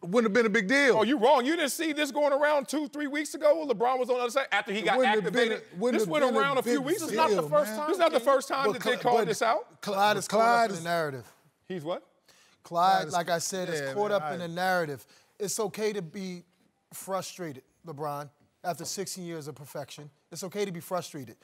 it wouldn't have been a big deal. Oh, you're wrong. You didn't see this going around 2-3 weeks ago when LeBron was on the other side after he got activated. This went around a few weeks ago. This is not the first time. This is not the first time that they called this out. Clyde is caught up in the narrative. He's what? Clyde, like I said, is caught up in the narrative. It's okay to be frustrated, LeBron, after 16 years of perfection. It's okay to be frustrated.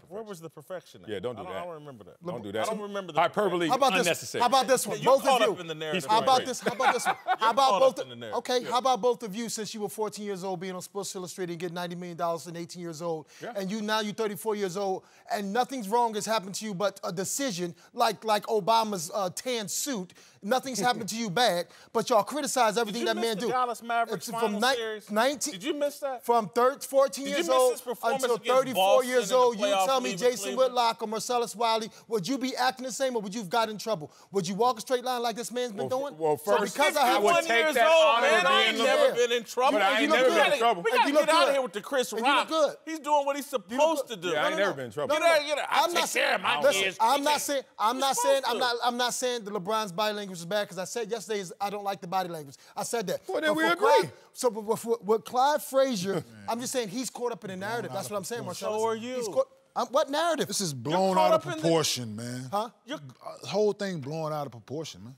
Where was the perfection at? Yeah, don't do that. I don't remember that. Don't do that. I don't remember the hyperbole. How about unnecessary. How about this one? You're Both caught of up you. in the narrative. How about this? How about this one? How about both? Okay. How about both of you, since you were 14 years old, being on Sports Illustrated and getting $90 million and 18 years old, and you're 34 years old, and nothing's wrong has happened to you but a decision like Obama's tan suit. Nothing's happened to you bad, but y'all criticize everything that man do. Dallas Mavericks from series? 19. Did you miss that? From 14 years old until 34 years old, you tell me Jason Whitlock or Marcellus Wiley, would you be acting the same or would you have got in trouble? Would you walk a straight line like this man's been doing? Well, first, because I would take that honor man, I ain't never been in trouble. But I ain't never been in trouble. We got to get out of here with the Chris Rock. You look good. He's doing what he's supposed to do. Yeah, I ain't never been in trouble. I'm not saying I'm not saying that LeBron's body language is bad because I said yesterday I don't like the body language. I said that. Well, then we agree. With Clyde Frazier, I'm just saying he's caught up in the narrative. That's what I'm saying, Marcellus. So are you. What narrative? This is blown out of proportion, man. Huh? The whole thing blown out of proportion, man.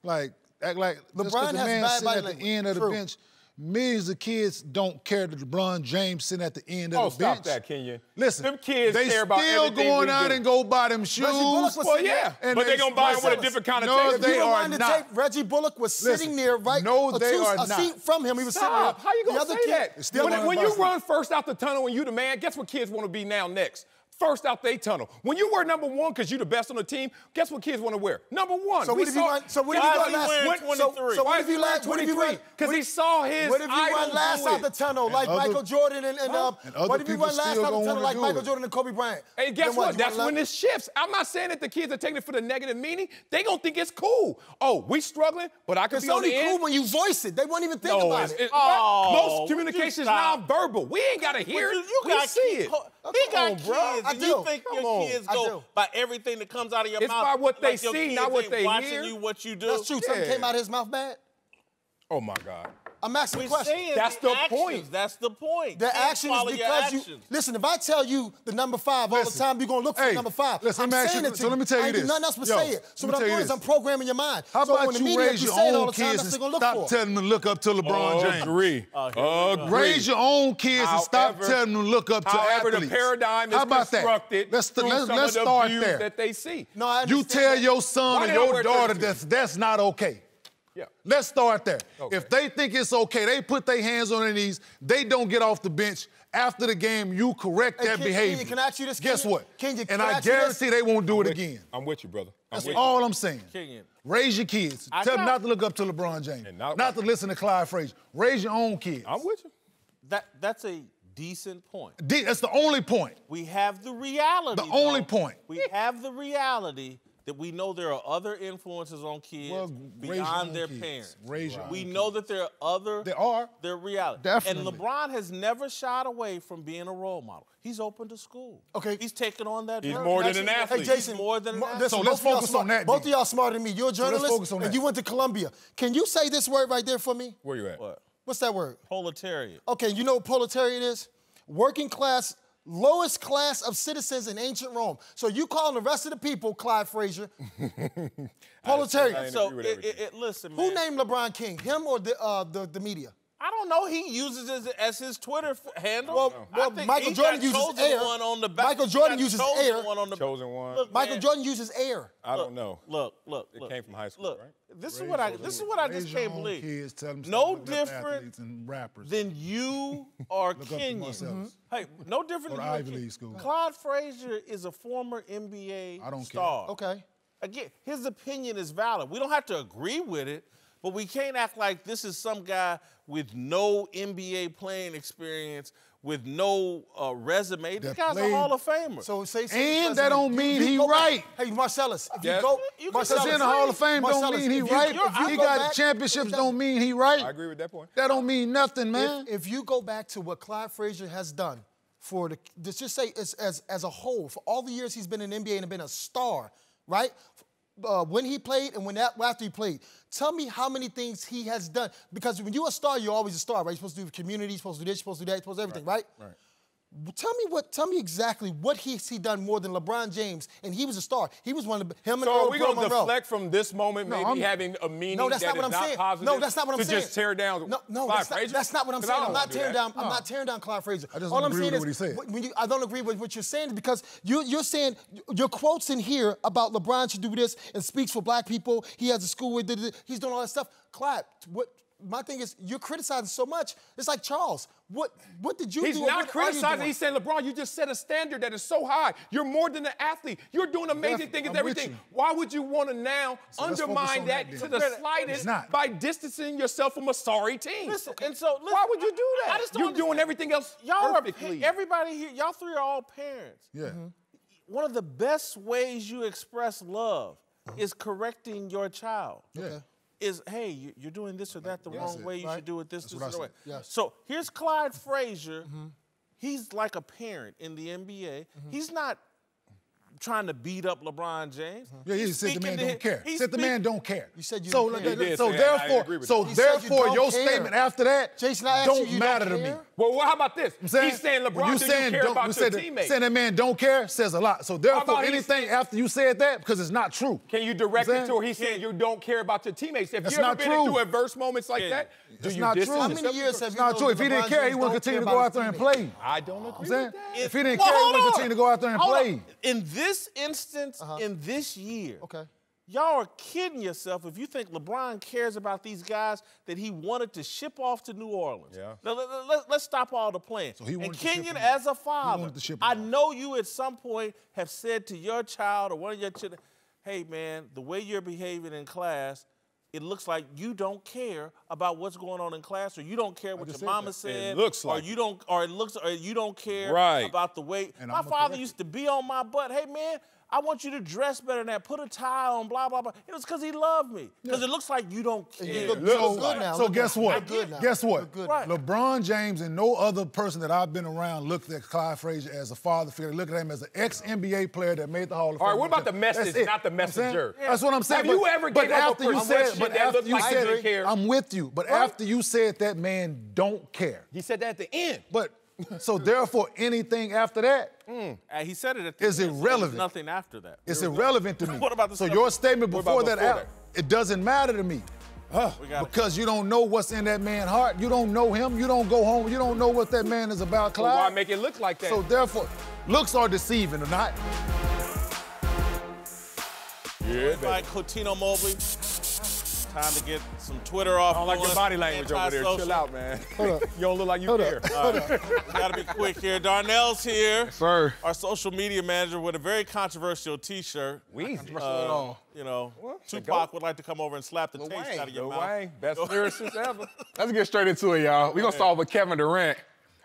Like, act like LeBron the has man bad sitting body at language. the end of the bench. Millions of kids don't care that LeBron James sitting at the end of the bench. Stop that, Kenyon. Listen, them kids they care about still everything going we out do. and go buy them shoes. Well, yeah, but they're going to buy them with a different kind of taste. No, they are not. Reggie Bullock was sitting there a seat from him. He was sitting there. How you going to say that? When you run first out the tunnel and you the man, guess what kids want to be now next? First out they tunnel. When you wear number one because you're the best on the team, guess what kids want to wear? Number one. So what if you run? So what if you run last? So what if you run 23? Because he saw his. What if you run last out the tunnel like Michael Jordan and what if you run last out the tunnel like Michael Jordan and Kobe Bryant? Hey, guess what? That's when this shifts. I'm not saying that the kids are taking it for the negative meaning. They gonna think it's cool. Oh, we struggling, but I can be on the end. It's only cool when you voice it. They won't even think about it. Most communication is non-verbal. We ain't gotta hear it. We see it. He got kids, and you think your kids go by everything that comes out of your mouth. It's by what they like your see, kids not what ain't they watching hear. You, what you do. That's true. Something came out of his mouth bad. Oh my God. I'm asking a question. That's the point. That's the point. The action is because you listen. If I tell you the number 5 all the time, you're gonna look for the number 5. Listen, I'm saying it to you. So let me tell you this. I ain't do nothing else but say it. So what I'm doing is I'm programming your mind. How about when the you media raise your say it all own the time, kids that's and what they're gonna look stop for. telling them to look up to LeBron James? Agree. Raise your own kids and stop telling them to look up to athletes. The paradigm is constructed Let's through some start of the views there. that they see. No, I You tell that. your son Why or they don't your wear daughter jerseys? that's not okay. Yeah. Let's start there. Okay. If they think it's okay, they put their hands on their knees, they don't get off the bench. After the game, you correct that behavior. Can I ask you this? Guess what? And I guarantee they won't do it again. I'm with you, brother. That's all I'm saying. Kenyon. Raise your kids. Tell them not to look up to LeBron James. Not to listen to Clyde Frazier. Raise your own kids. I'm with you. That's a decent point. That's the only point. We have the reality. The only point. We have the reality that we know there are other influences on kids beyond their parents. We know that there are other. There are. They're reality. Definitely. And LeBron has never shied away from being a role model. He's open to school. Okay. He's taken on that. He's more than an athlete. Hey, Jason, He's more than an athlete. So let's focus on that. Both of y'all smarter than me. You're a journalist, focus on and that. you went to Columbia. Can you say this word right there for me? Where you at? What? What's that word? Proletariat. Okay, you know what proletariat is? Working class, lowest class of citizens in ancient Rome. So you calling the rest of the people, Clyde Frazier, proletariat. So listen, man. Who named LeBron King? Him or the media? I don't know. He uses it as his Twitter handle. Well, Michael Jordan uses air. Michael Jordan uses air. Chosen one. Look, Michael Jordan uses air. I don't know. Look. It came from high school, Look, right? this is what I just can't believe. Kids, tell them No stop looking up different athletes and rappers. than you or Look up to Kenyon. Marcellus. Hey, no different Go than to you or Ivy Kenyon. League school. Clyde Frazier is a former NBA I don't star. care. Okay. Again, his opinion is valid. We don't have to agree with it, But we can't act like this is some guy with no NBA playing experience, with no resume. This guy's a Hall of Famer. So and that don't mean he right. Hey, Marcellus, if Yeah. you go, Marcellus in the Hall of Fame don't mean he right. If he got championships don't mean he right. I agree with that point. That don't mean nothing, man. If you go back to what Clyde Frazier has done for the, just say as a whole, for all the years he's been in the NBA and been a star, right? When he played and after he played, tell me how many things he has done. Because when you're a star, you're always a star, right? You're supposed to do the community, you're supposed to do this, you're supposed to do that, you're supposed to do everything, right? Right. Tell me exactly what he's done more than LeBron James, and he was a star. He was one of him and So Earl are we going to Monroe. deflect from this moment, maybe having a meaning No, that's that not what is I'm not saying. positive? No, that's not what I'm to saying. just tear down No, Clyde Frazier? that's not what I'm 'Cause saying. I I'm not don't tearing do down. that. I'm not tearing down Clyde Frazier. I just All don't I'm agree saying with is, what he said. I don't agree with what you're saying because you're saying your quotes in here about LeBron should do this and speaks for black people. He has a school where he's doing all that stuff. Clyde, my thing is, you're criticizing so much. It's like Charles. What did you do? He's not criticizing. He's saying, LeBron, you just set a standard that is so high. You're more than an athlete. You're doing amazing things and everything. Why would you want to now undermine that to the slightest by distancing yourself from a sorry team? Listen, why would you do that? I just don't You're doing everything else perfectly. Everybody here, y'all three are all parents. Yeah. One of the best ways you express love is correcting your child. Yeah. Is, hey, you're doing this or that the wrong way. You should do it this other way. Yes. So here's Clyde Frazier. He's like a parent in the NBA. He's not trying to beat up LeBron James. Yeah, he said the man don't care. Said the man don't care. You said you so don't care. so I therefore, agree with so that. therefore, your care. statement after that Jason, I asked you, don't you matter don't to me. care? Well, how about this? He's saying, LeBron, do you care about your teammates? Saying that man don't care says a lot. So therefore, about anything after you said that, because it's not true. Can you direct it to where he's saying you don't care about your teammates? Have That's you ever not been true. into adverse moments like that? That's not true. How many years have It's you not known true. If he LeBron didn't care, he James wouldn't don't continue to care go about out there and his play. I don't agree I'm saying, with that. if he didn't care, he wouldn't continue to go out there and play. In this instance, in this year, Okay. y'all are kidding yourself if you think LeBron cares about these guys that he wanted to ship off to New Orleans. Yeah. Now, let's stop all the playing. So he wanted and to ship Kenyon, them as a off. He father, wanted to ship I them off. know you at some point have said to your child or one of your children, hey, man, the way you're behaving in class, it looks like you don't care about what's going on in class, or you don't care what your mama said. It looks like or you don't, or it looks, or you don't care Right. about the way. And My I'm father correct used to be on my butt. Hey, man, I want you to dress better than that. Put a tie on, blah, blah, blah. It was because he loved me. Because it looks like you don't care. You look So, good now. so Look guess good. what? Look good now. Guess what? Look good. Right. LeBron James and no other person that I've been around looked at Clyde Frazier as a father figure. They look at him as an ex-NBA player that made the Hall of Fame. All right, what about the message, That's it. not the You know what I'm saying? messenger? That's what I'm saying. Have you ever but gave up a after you perception said, but that after looked you like said, he didn't care? I'm with you. But after you said that man don't care. He said that at the end. But so therefore, anything after that He said it at the is end, so there's irrelevant. nothing after that. It's irrelevant to me. What about the so stuff- your statement What before about that before out, it doesn't matter to me. We got it. Because you don't know what's in that man's heart. You don't know him. You don't go home. You don't know what that man is about, So Clyde. why make it look like that? So therefore, looks are deceiving or not. yeah, By Coutinho Mobley. Time to get some Twitter off. I don't like your body language over there. Chill out, man. You don't look like you care. Gotta be quick here. Darnell's here. Sir. Our social media manager with a very controversial T-shirt. Weezy. You know, Tupac would like to come over and slap the taste out of your Lil mouth. Wayne, best lyricist ever. Let's get straight into it, y'all. We're going to start with Kevin Durant.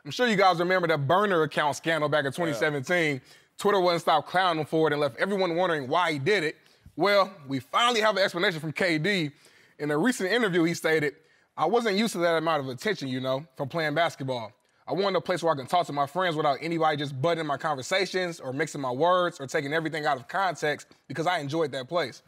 I'm sure you guys remember that burner account scandal back in 2017. Twitter wouldn't stop clowning him for it and left everyone wondering why he did it. Well, we finally have an explanation from KD. In a recent interview, he stated, I wasn't used to that amount of attention, you know, from playing basketball. I wanted a place where I can talk to my friends without anybody just butting in my conversations or mixing my words or taking everything out of context because I enjoyed that place.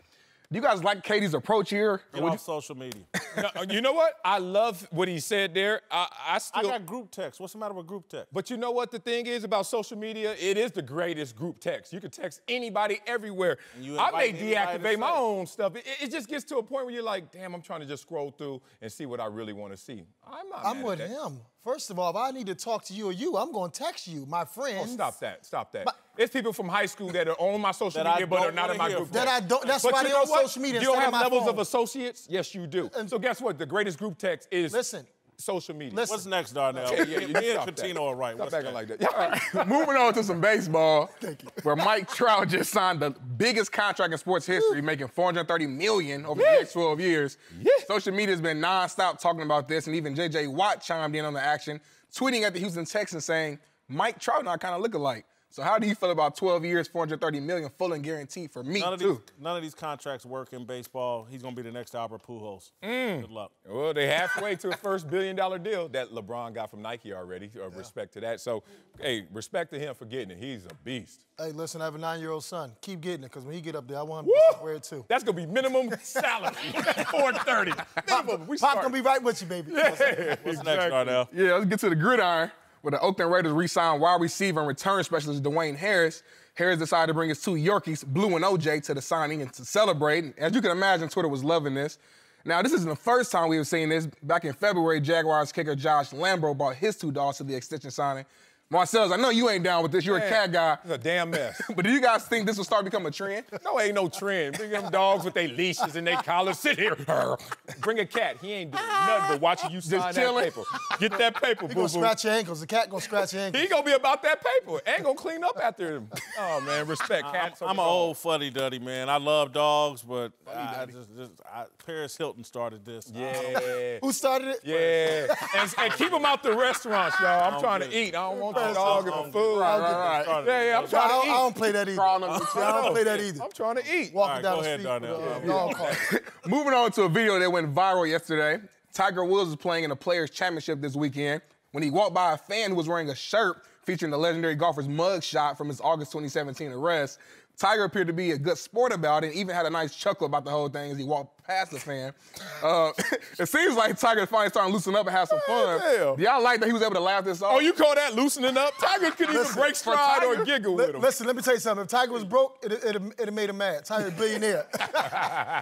Do you guys like KD's approach here? Get off social media. No, you know what? I love what he said there. I I still. got group text. What's the matter with group text? But you know what the thing is about social media? It is the greatest group text. You can text anybody everywhere. you I may invite anybody to deactivate my say. own stuff. It just gets to a point where you're like, damn, I'm trying to just scroll through and see what I really want to see. I'm mad with at that. him. First of all, if I need to talk to you or you, I'm going to text you, my friends. Oh, stop that. Stop that. But- it's people from high school that are on my social That I media but are don't not in wanna my hear group from. text. That I don't- that's But why you they know on what? social media You don't instead have of my levels phone. of associates? Yes, you do. So guess what? The greatest group text is Listen. social media. Listen. What's next, Darnell? Me and Coutinho are right. Stop What's acting next? like that. Moving on to some baseball, where Mike Trout just signed the biggest contract in sports history, making $430 million over the next 12 years. Social media has been nonstop talking about this, and even J.J. Watt chimed in on the action, tweeting at the Houston Texans saying, Mike Trout and I kind of look alike. So how do you feel about 12 years, $430 million, full and guaranteed for me, None of these contracts work in baseball. He's going to be the next Albert Pujols. Good luck. Well, they halfway to a first $1 billion deal that LeBron got from Nike already. Respect to that. So, hey, respect to him for getting it. He's a beast. Hey, listen, I have a 9-year-old son. Keep getting it, because when he get up there, I want him to wear it too. That's going to be minimum salary. $430. Minimum. Pop going to be right with you, baby. What's next, Darnell? Yeah, let's get to the gridiron. Where the Oakland Raiders re-signed wide receiver and return specialist Dwayne Harris. Harris decided to bring his 2 Yorkies, Blue and OJ, to the signing and to celebrate. And as you can imagine, Twitter was loving this. Now, this isn't the first time we have seen this. Back in February, Jaguars kicker Josh Lambro brought his 2 dogs to the extension signing. Marcellus, I know you ain't down with this. You're a cat guy. It's a damn mess. But do you guys think this will start becoming a trend? No, ain't no trend. Bring them dogs with their leashes and their collars. Sit here. Bring a cat. He ain't doing nothing but watching you sign that paper. Get that paper, boo-boo. He gonna scratch your ankles. The cat gonna scratch your ankles. He gonna be about that paper. Ain't gonna clean up after him. Oh, man, respect cats. I'm an old fuddy-duddy, man. I love dogs, but Paris Hilton started this. Yeah. Who started it? Yeah. And keep them out the restaurants, y'all. I'm trying to eat. I don't want the dog in the food. Right. Yeah, I'm trying to eat. I don't play that either. I don't play that either. I'm trying to eat. Walking down go the ahead, street. Darnell. Dog cart. Moving on to a video that went viral yesterday. Tiger Woods was playing in a Players' Championship this weekend when he walked by a fan who was wearing a shirt featuring the legendary golfer's mug shot from his August 2017 arrest. Tiger appeared to be a good sport about it and even had a nice chuckle about the whole thing as he walked past the fan. It seems like Tiger's finally starting to loosen up and have some fun. Yeah. Do y'all like that he was able to laugh this off? Oh, you call that loosening up? Tiger couldn't even break stride or giggle with him. Listen, let me tell you something. If Tiger was broke, it'd have made him mad. Tiger's a billionaire.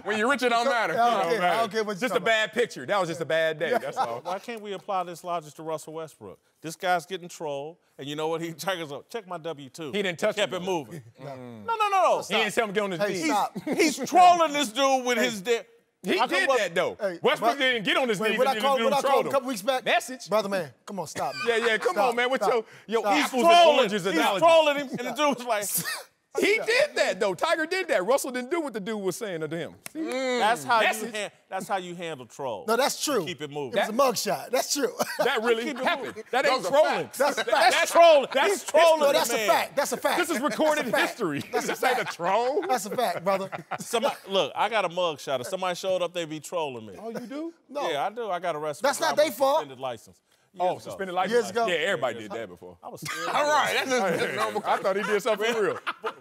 When you're rich, it don't matter. I don't care what you're Just a bad picture. That was just a bad day. That's all. Why can't we apply this logic to Russell Westbrook? This guy's getting trolled, and you know what? Tiger's like, check my W-2. He didn't touch Kept him. it moving. No. He didn't tell him to get on his knees. Stop. He's trolling this dude with his dick. He did that, though. Westbrook didn't get on his knees What I and called him trolled a couple weeks back? Message. Brother man, come on, stop. Yeah, come on, man. What's your He's equals and oranges He's analogy? trolling him, and the dude was like, He did that, though. Tiger did that. Russell didn't do what the dude was saying to him. See? that's how you handle trolls. No, that's true. Keep it moving. It was a mugshot. That's true. That really Keep it happened. moving. That ain't trolling. That's a fact. That's trolling. That's trolling. No, that's the a man. fact. That's a fact. This is recorded That's a fact. history. That's a This ain't a fact. troll. That's a fact, brother. Look, I got a mug shot. If somebody showed up, they'd be trolling me. Oh, you do? No. Yeah, I do. I got arrested. That's for not driving their fault. Suspended license. Oh, suspended license? Years ago. Yeah, everybody did that before. I was scared. All right, that's just normal. I thought he did something for real.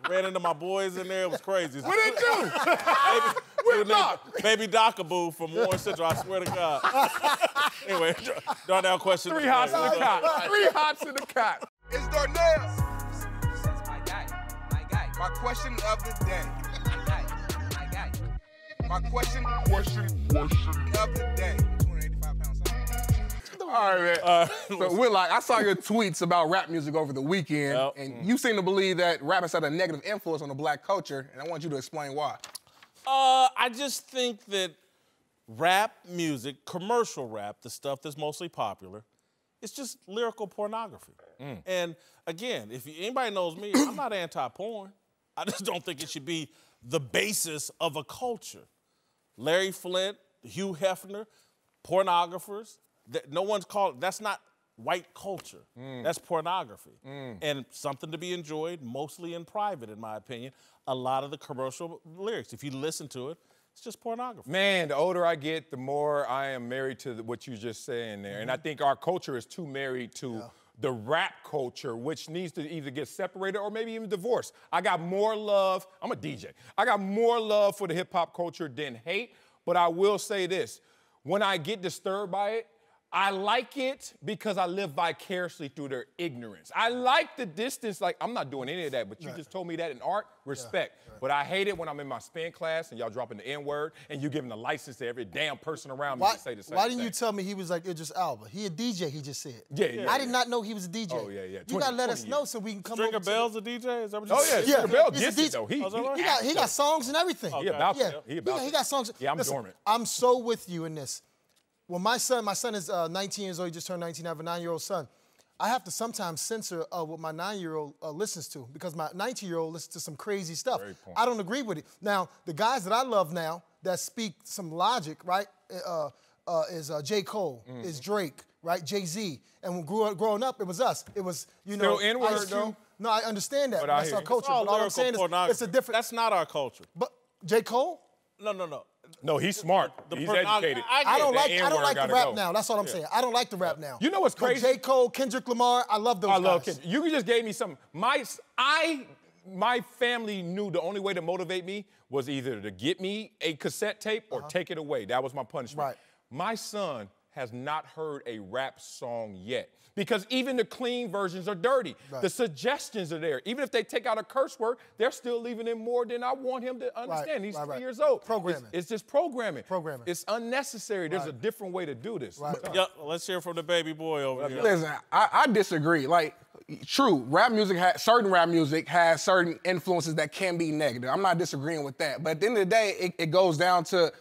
Ran into my boys in there. It was crazy. What did he do? Baby Dockaboo from Warren Central. I swear to God. Anyway, Darnell question. 3 hots in the cot. 3 hots in the cot. It's Darnell. My guy. My question of the day. My question of the day. 285 pounds. All right, man. So, Whitlock, I saw your tweets about rap music over the weekend, and you seem to believe that rap has had a negative influence on the black culture, and I want you to explain why. I just think that rap music, commercial rap, the stuff that's mostly popular, it's just lyrical pornography. And again, if anybody knows me, I'm not anti-porn. I just don't think it should be the basis of a culture. Larry Flint, Hugh Hefner, pornographers, no one's called, that's not white culture. That's pornography. And something to be enjoyed, mostly in private, in my opinion. A lot of the commercial lyrics, if you listen to it, it's just pornography. Man, the older I get, the more I am married to what you just saying there. And I think our culture is too married to the rap culture, which needs to either get separated or maybe even divorced. I got more love. I'm a DJ. I got more love for the hip-hop culture than hate. But I will say this. When I get disturbed by it, I like it because I live vicariously through their ignorance. I like the distance, like, I'm not doing any of that, but you just told me that in art, respect. But I hate it when I'm in my spin class and y'all dropping the N-word and you giving the license to every damn person around me to say the same thing. Why didn't you tell me he was like Idris Elba? He a DJ, he just said. Yeah. I did not know he was a DJ. Oh, yeah. You gotta let us know so we can come Stringer over to Bell's a DJ? Is that what you Oh, said? yeah, Stringer Bell he's a gets it, DJ. though. He got songs and everything. He about Yeah, to. He got songs. Yeah, I'm Listen, dormant. I'm so with you in this. Well, my son is 19 years old. He just turned 19. I have a 9-year-old son. I have to sometimes censor what my 9-year-old listens to because my 19-year-old listens to some crazy stuff. I don't agree with it. Now, the guys that I love now that speak some logic, right, is J. Cole, is Drake, right, Jay-Z. And when growing up, it was us. It was, you know, still N-word, though. No, I understand that. That's our culture. But all I'm saying is it's a different. That's not our culture. But J. Cole? No. No, he's smart. He's educated. I don't like the rap now. That's all I'm saying. I don't like the rap now. You know what's crazy? But J. Cole, Kendrick Lamar, I love those guys. I love Kendrick. You just gave me something. My family knew the only way to motivate me was either to get me a cassette tape or take it away. That was my punishment. Right. My son has not heard a rap song yet because even the clean versions are dirty. Right. The suggestions are there. Even if they take out a curse word, they're still leaving in more than I want him to understand. He's 3 years old. Programming. It's just programming. It's unnecessary. There's a different way to do this. Yeah, let's hear from the baby boy over here. Listen, I disagree. Like, true, certain rap music has certain influences that can be negative. I'm not disagreeing with that. But at the end of the day, it goes down to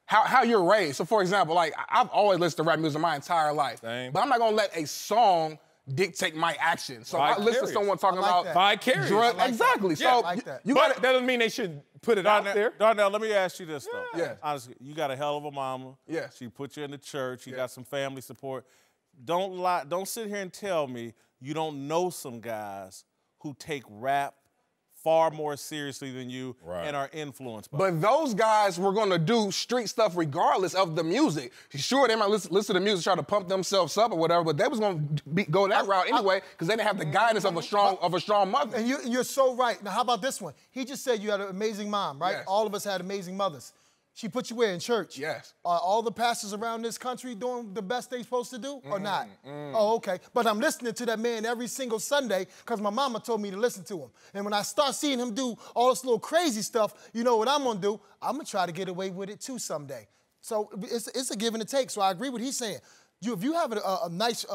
how you're raised. So, for example, like, I've always listened to rap music my entire life. Same. But I'm not gonna let a song dictate my actions. So I listen to someone talking about vicarious. Drugs. Exactly. Yeah, so like that. That doesn't mean they should put it out there. Darnell, let me ask you this, though. Yeah. Honestly, you got a hell of a mama. Yeah. She put you in the church. You got some family support. Don't lie. Don't sit here and tell me you don't know some guys who take rap far more seriously than you and are influenced by it. But those guys were going to do street stuff regardless of the music. Sure, they might listen to the music, try to pump themselves up or whatever, but they was going to go that route anyway because they didn't have the guidance of a strong mother. And you're so right. Now, how about this one? He just said you had an amazing mom, right? Yes. All of us had amazing mothers. She put you where, in church? Yes. Are all the pastors around this country doing the best they're supposed to do or not? Oh, okay. But I'm listening to that man every single Sunday because my mama told me to listen to him. And when I start seeing him do all this little crazy stuff, you know what I'm going to do? I'm going to try to get away with it too someday. So it's a give and a take. So I agree with what he's saying. If you have a nice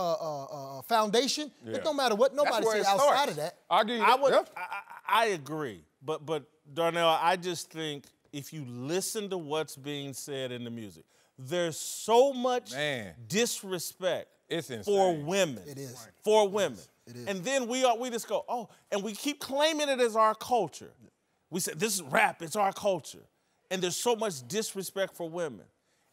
foundation, it don't matter what nobody says outside of that. I agree. But Darnell, I just think if you listen to what's being said in the music, there's so much disrespect for women. It is. For women. It is. And then we just go, oh, and we keep claiming it as our culture. We say, this is rap, it's our culture. And there's so much disrespect for women.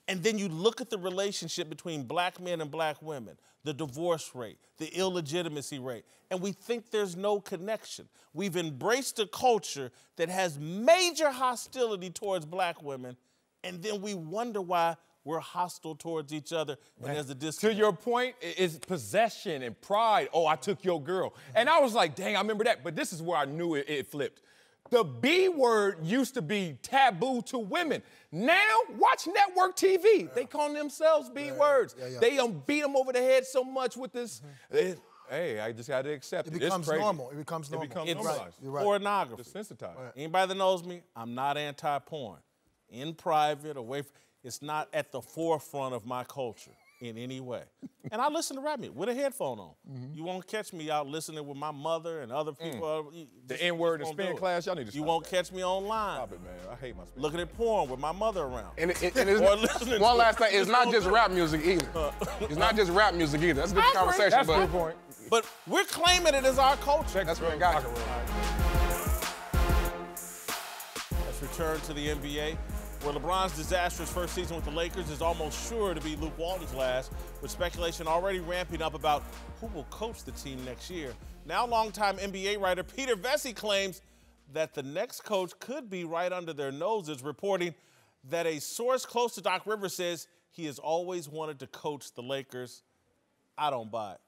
And then you look at the relationship between black men and black women, the divorce rate, the illegitimacy rate, and we think there's no connection. We've embraced a culture that has major hostility towards black women, and then we wonder why we're hostile towards each other, and there's a disconnect. To your point, it's possession and pride. Oh, I took your girl. And I was like, dang, I remember that. But this is where I knew it flipped. The B word used to be taboo to women. Now, watch network TV. They call themselves B words. They beat them over the head so much with this. Hey, I just got to accept it. It becomes normal. It becomes normal. It becomes It's normalized. pornography. Desensitized. Anybody that knows me, I'm not anti-porn. In private, away from, it's not at the forefront of my culture in any way. And I listen to rap music with a headphone on. You won't catch me out listening with my mother and other people. The N-word and spin class, y'all need to stop. You won't catch me online. Stop it, man. I hate my spin. Looking at porn with my mother around. And one last thing, it's not just rap music either. It's not just rap music either. That's a good conversation. That's a good point. But we're claiming it as our culture. That's what I got. Let's return to the NBA, where LeBron's disastrous first season with the Lakers is almost sure to be Luke Walton's last, with speculation already ramping up about who will coach the team next year. Now longtime NBA writer Peter Vesey claims that the next coach could be right under their noses, reporting that a source close to Doc Rivers says he has always wanted to coach the Lakers. I don't buy it.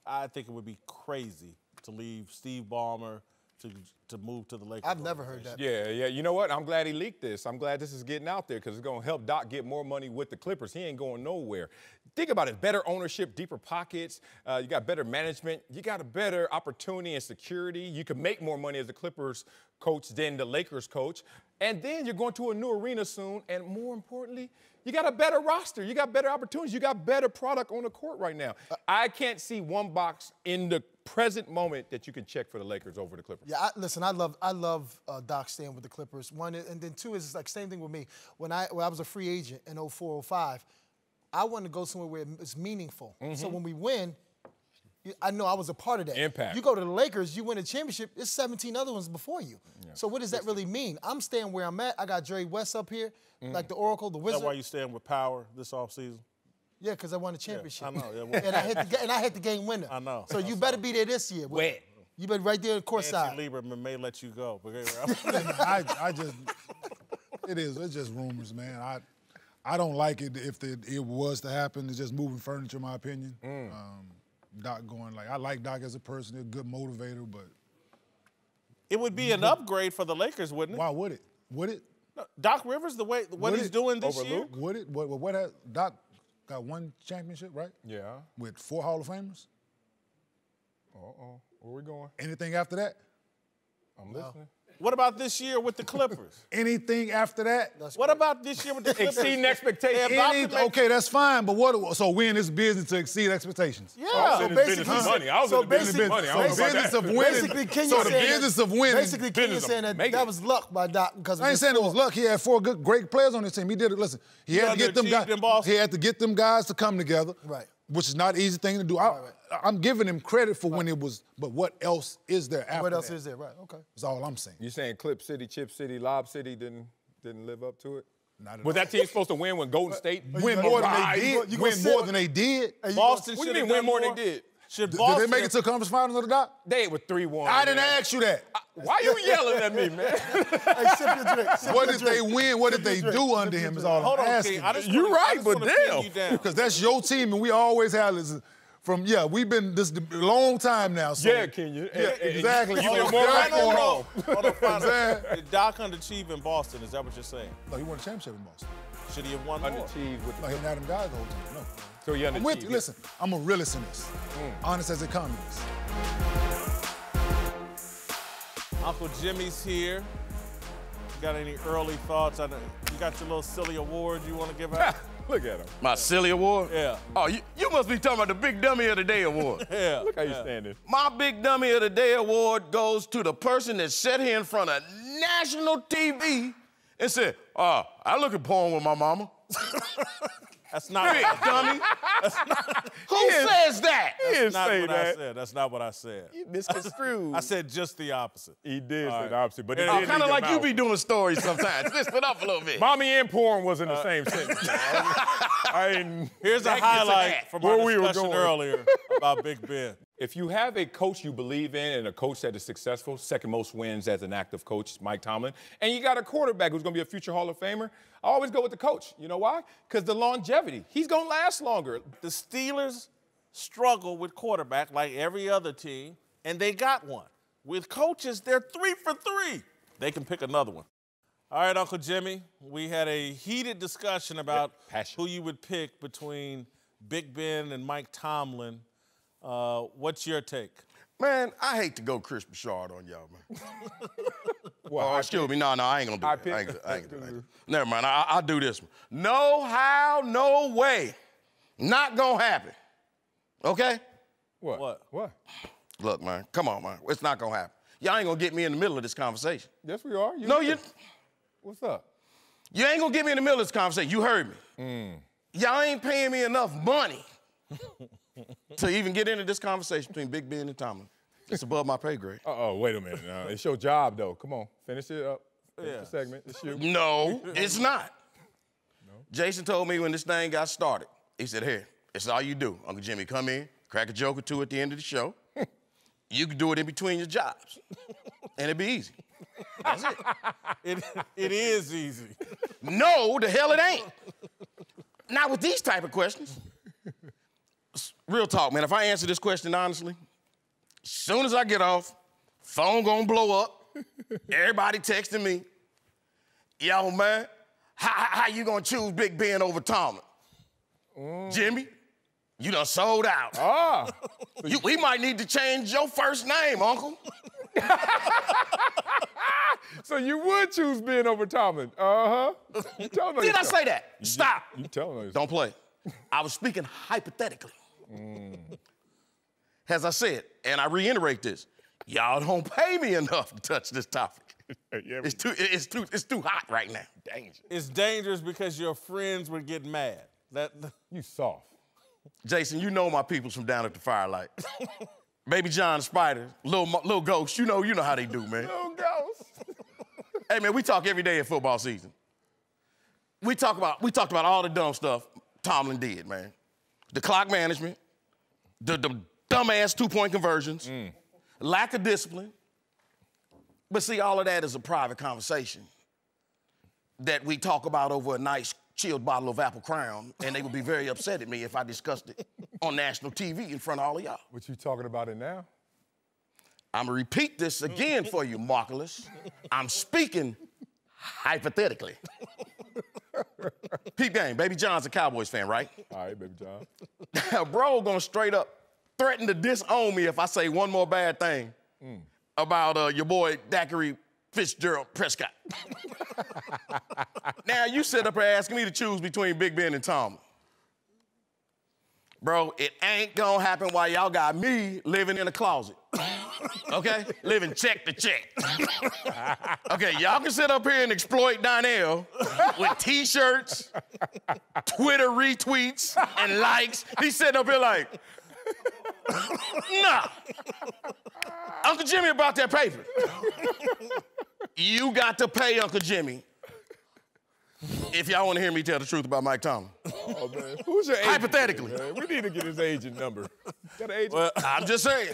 I think it would be crazy to leave Steve Ballmer to move to the Lakers. I've never heard that. Yeah. You know what? I'm glad he leaked this. I'm glad this is getting out there because it's going to help Doc get more money with the Clippers. He ain't going nowhere. Think about it. Better ownership, deeper pockets. You got better management. You got a better opportunity and security. You can make more money as the Clippers coach than the Lakers coach. And then you're going to a new arena soon. And more importantly, you got a better roster. You got better opportunities. You got better product on the court right now. I can't see one box in the present moment that you can check for the Lakers over the Clippers. Yeah, listen, I love Doc staying with the Clippers. One, and then two is like same thing with me. When I was a free agent in 04, 05, I want to go somewhere where it's meaningful. So when we win, I know I was a part of that. Impact. You go to the Lakers, you win a championship, there's 17 other ones before you. Yeah. So what does that really mean? I'm staying where I'm at. I got Jerry West up here, like the Oracle, the Is Wizard. that why you staying with Power this offseason? Yeah, because I won a championship. I know. Yeah, well, and I hit the game winner. I know. So you better be there this year. Wet. You better right there courtside. Nancy Lieberman may let you go. But I just, it's just rumors, man. I don't like it if it was to happen. It's just moving furniture, in my opinion. Doc going I like Doc as a person, he's a good motivator, but. It would be an upgrade for the Lakers, wouldn't it? Why would it? Would it? No, Doc Rivers, what he's doing this year? Would it? What has Doc got one championship, right? Yeah. With 4 Hall of Famers? Uh-oh. Where we going? Anything after that? I'm listening. What about this year with the Clippers? Anything after that? What about this year with the Clippers? Exceeding expectations. Okay, that's fine, but so we're in this business to exceed expectations. Yeah. So business of money. I was in the business of money. I don't know about business that. of winning. Basically, Kenya So the saying business of winning. Basically, Kenya business of saying that making that it. was luck by Doc because of I ain't his saying it was score. luck. He had 4 great players on his team. He did it. Listen, he had to get them guys. underachieved in Boston. He had to get them guys to come together. Right. Which is not an easy thing to do. I'm giving him credit for when it was, but what else is there after What else that? is there? Right. Okay. That's all I'm saying. You saying Clip City, Chip City, Lob City didn't live up to it? Not at Was all. that team supposed to win when Golden State Win more than they arrived? did. You gonna Win say more what- than they did. Boston What do should you have mean win done more than they did? Should Did Boston they make it to the conference finals of the Doc? They were 3-1. I didn't ask you that. Why you yelling at me, man? Hey, sip your drink. Sip What your did they drink. win? What did they do under him is all Hold I'm on, asking. King. I just You wanna- right, I just but wanna pin damn. you down. Because that's your team, and we always have this from, we've been this a long time now. So, Yeah, Kenya. Yeah, exactly. You So been more Doc right going than on. Hold on, find saying? out. Did Doc underachieve in Boston? Is that what you're saying? No, he won a championship in Boston. Should he have won more? Underachieved with No, he didn't have them guys the whole time. No. So he I'm with you. underachieved. Listen, I'm a realist in this. Honest as it comes. Uncle Jimmy's here. You got any early thoughts? I know you got your little silly award you want to give out? Look at him. My silly award? Yeah. Oh, you must be talking about the Big Dummy of the Day award. Yeah. Look how you standing. My Big Dummy of the Day award goes to the person that sat here in front of national TV and said, I look at porn with my mama. That's not Big what dummy. Who says that? He didn't That's not say what I that. said. That's not what I said. You misconstrued. I said just the opposite. He did All say right. the opposite, but it Oh, did Kind of leave like your you mouth. be doing stories sometimes. Listen it up a little bit. Mommy and porn was in the same sentence. I ain't. Here's a That gets highlight an from Where our we were discussion going. earlier about Big Ben. If you have a coach you believe in and a coach that is successful, second most wins as an active coach, Mike Tomlin, and you got a quarterback who's going to be a future Hall of Famer, I always go with the coach. You know why? Because the longevity. He's going to last longer. The Steelers struggle with quarterback like every other team, and they got one. With coaches, they're 3 for 3. They can pick another one. All right, Uncle Jimmy, we had a heated discussion about who you would pick between Big Ben and Mike Tomlin. What's your take? Man, I hate to go Chris Bouchard on y'all, man. Well, excuse me. No, I ain't gonna do that. I ain't gonna do that. Never mind. I'll do this one. No how, no way. Not gonna happen. Okay? What? Look, man. Come on, man. It's not gonna happen. Y'all ain't gonna get me in the middle of this conversation. Yes, we are. No, you. What's up? You ain't gonna get me in the middle of this conversation. You heard me. Y'all ain't paying me enough money to even get into this conversation between Big Ben and Tomlin. It's above my pay grade. Uh-oh, wait a minute. Now. It's your job, though. Come on, finish it up. Finish the segment. It's you. No, it's not. No. Jason told me when this thing got started, he said, here, it's all you do. Uncle Jimmy, come in, crack a joke or two at the end of the show. You can do it in between your jobs. And it'd be easy. That's it. It is easy. No, the hell it ain't. Not with these type of questions. Real talk, man. If I answer this question honestly, as soon as I get off, phone gonna blow up. Everybody texting me. Yo, man, how you gonna choose Big Ben over Tomlin? Jimmy, you done sold out. We might need to change your first name, Uncle. So you would choose Ben over Tomlin? Uh-huh. Did I say that? Stop. You telling us. Don't play. I was speaking hypothetically. As I said, and I reiterate this, y'all don't pay me enough to touch this topic. It's too hot right now. Dangerous. It's dangerous because your friends would get mad. You soft. Jason, you know my people's from down at the Firelight. Baby John the Spider, little Ghost, you know how they do, man. Little Ghost. Hey, man, we talk every day in football season. We talked about all the dumb stuff Tomlin did, man. The clock management, the dumbass two-point conversions, lack of discipline. But see, all of that is a private conversation that we talk about over a nice chilled bottle of Apple Crown, and they would be very upset at me if I discussed it on national TV in front of all of y'all. What you talking about it now? I'm gonna repeat this again for you, Marcellus. I'm speaking hypothetically. Peep game, Baby John's a Cowboys fan, right? All right, Baby John. Now, bro gonna straight up threaten to disown me if I say one more bad thing about your boy Daiquiri Fitzgerald Prescott. Now, you sit up here asking me to choose between Big Ben and Tomlin. Bro, it ain't gonna happen while y'all got me living in a closet. Okay? Living check to check. Okay, y'all can sit up here and exploit Donnell with T-shirts, Twitter retweets, and likes. He's sitting up here like, nah. Uncle Jimmy about that paper. You got to pay Uncle Jimmy if y'all want to hear me tell the truth about Mike Tomlin. Oh, man. Who's your agent? Hypothetically. Man? We need to get his agent number. Got an agent? Well, I'm just saying.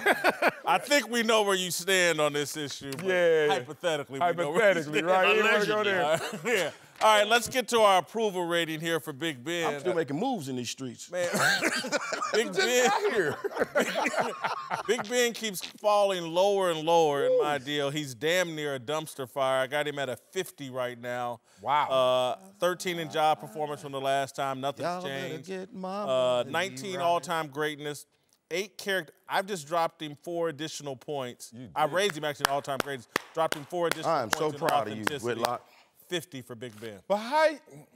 I think we know where you stand on this issue. But Yeah. hypothetically, Hypothetically, right? You want to go there. Yeah. All right, let's get to our approval rating here for Big Ben. I'm still making moves in these streets. Man, Big Ben. Here. Big Ben keeps falling lower and lower in my deal. He's damn near a dumpster fire. I got him at a 50 right now. Wow. 13 in job performance from the last time. Nothing's changed. 19 all-time greatness. 8 character. I've just dropped him 4 additional points. I raised him actually in all-time greatness. Dropped him 4 additional I am points. so proud of you, Whitlock. 50 for Big Ben. But how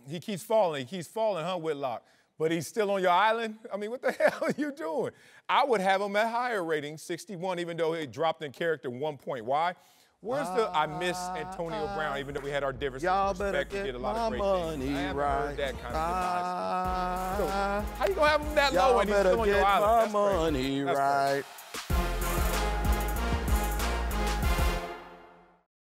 he keeps falling, huh, Whitlock? But he's still on your island? I mean, what the hell are you doing? I would have him at higher rating, 61, even though he dropped in character 1 point. Why? Where's I miss Antonio Brown, even though we had our differences. Y'all Respect, better he get did a lot of great my things. I haven't money heard that kind of right. demise. So how you gonna have him that low and he's still on your island? Y'all better get my money right.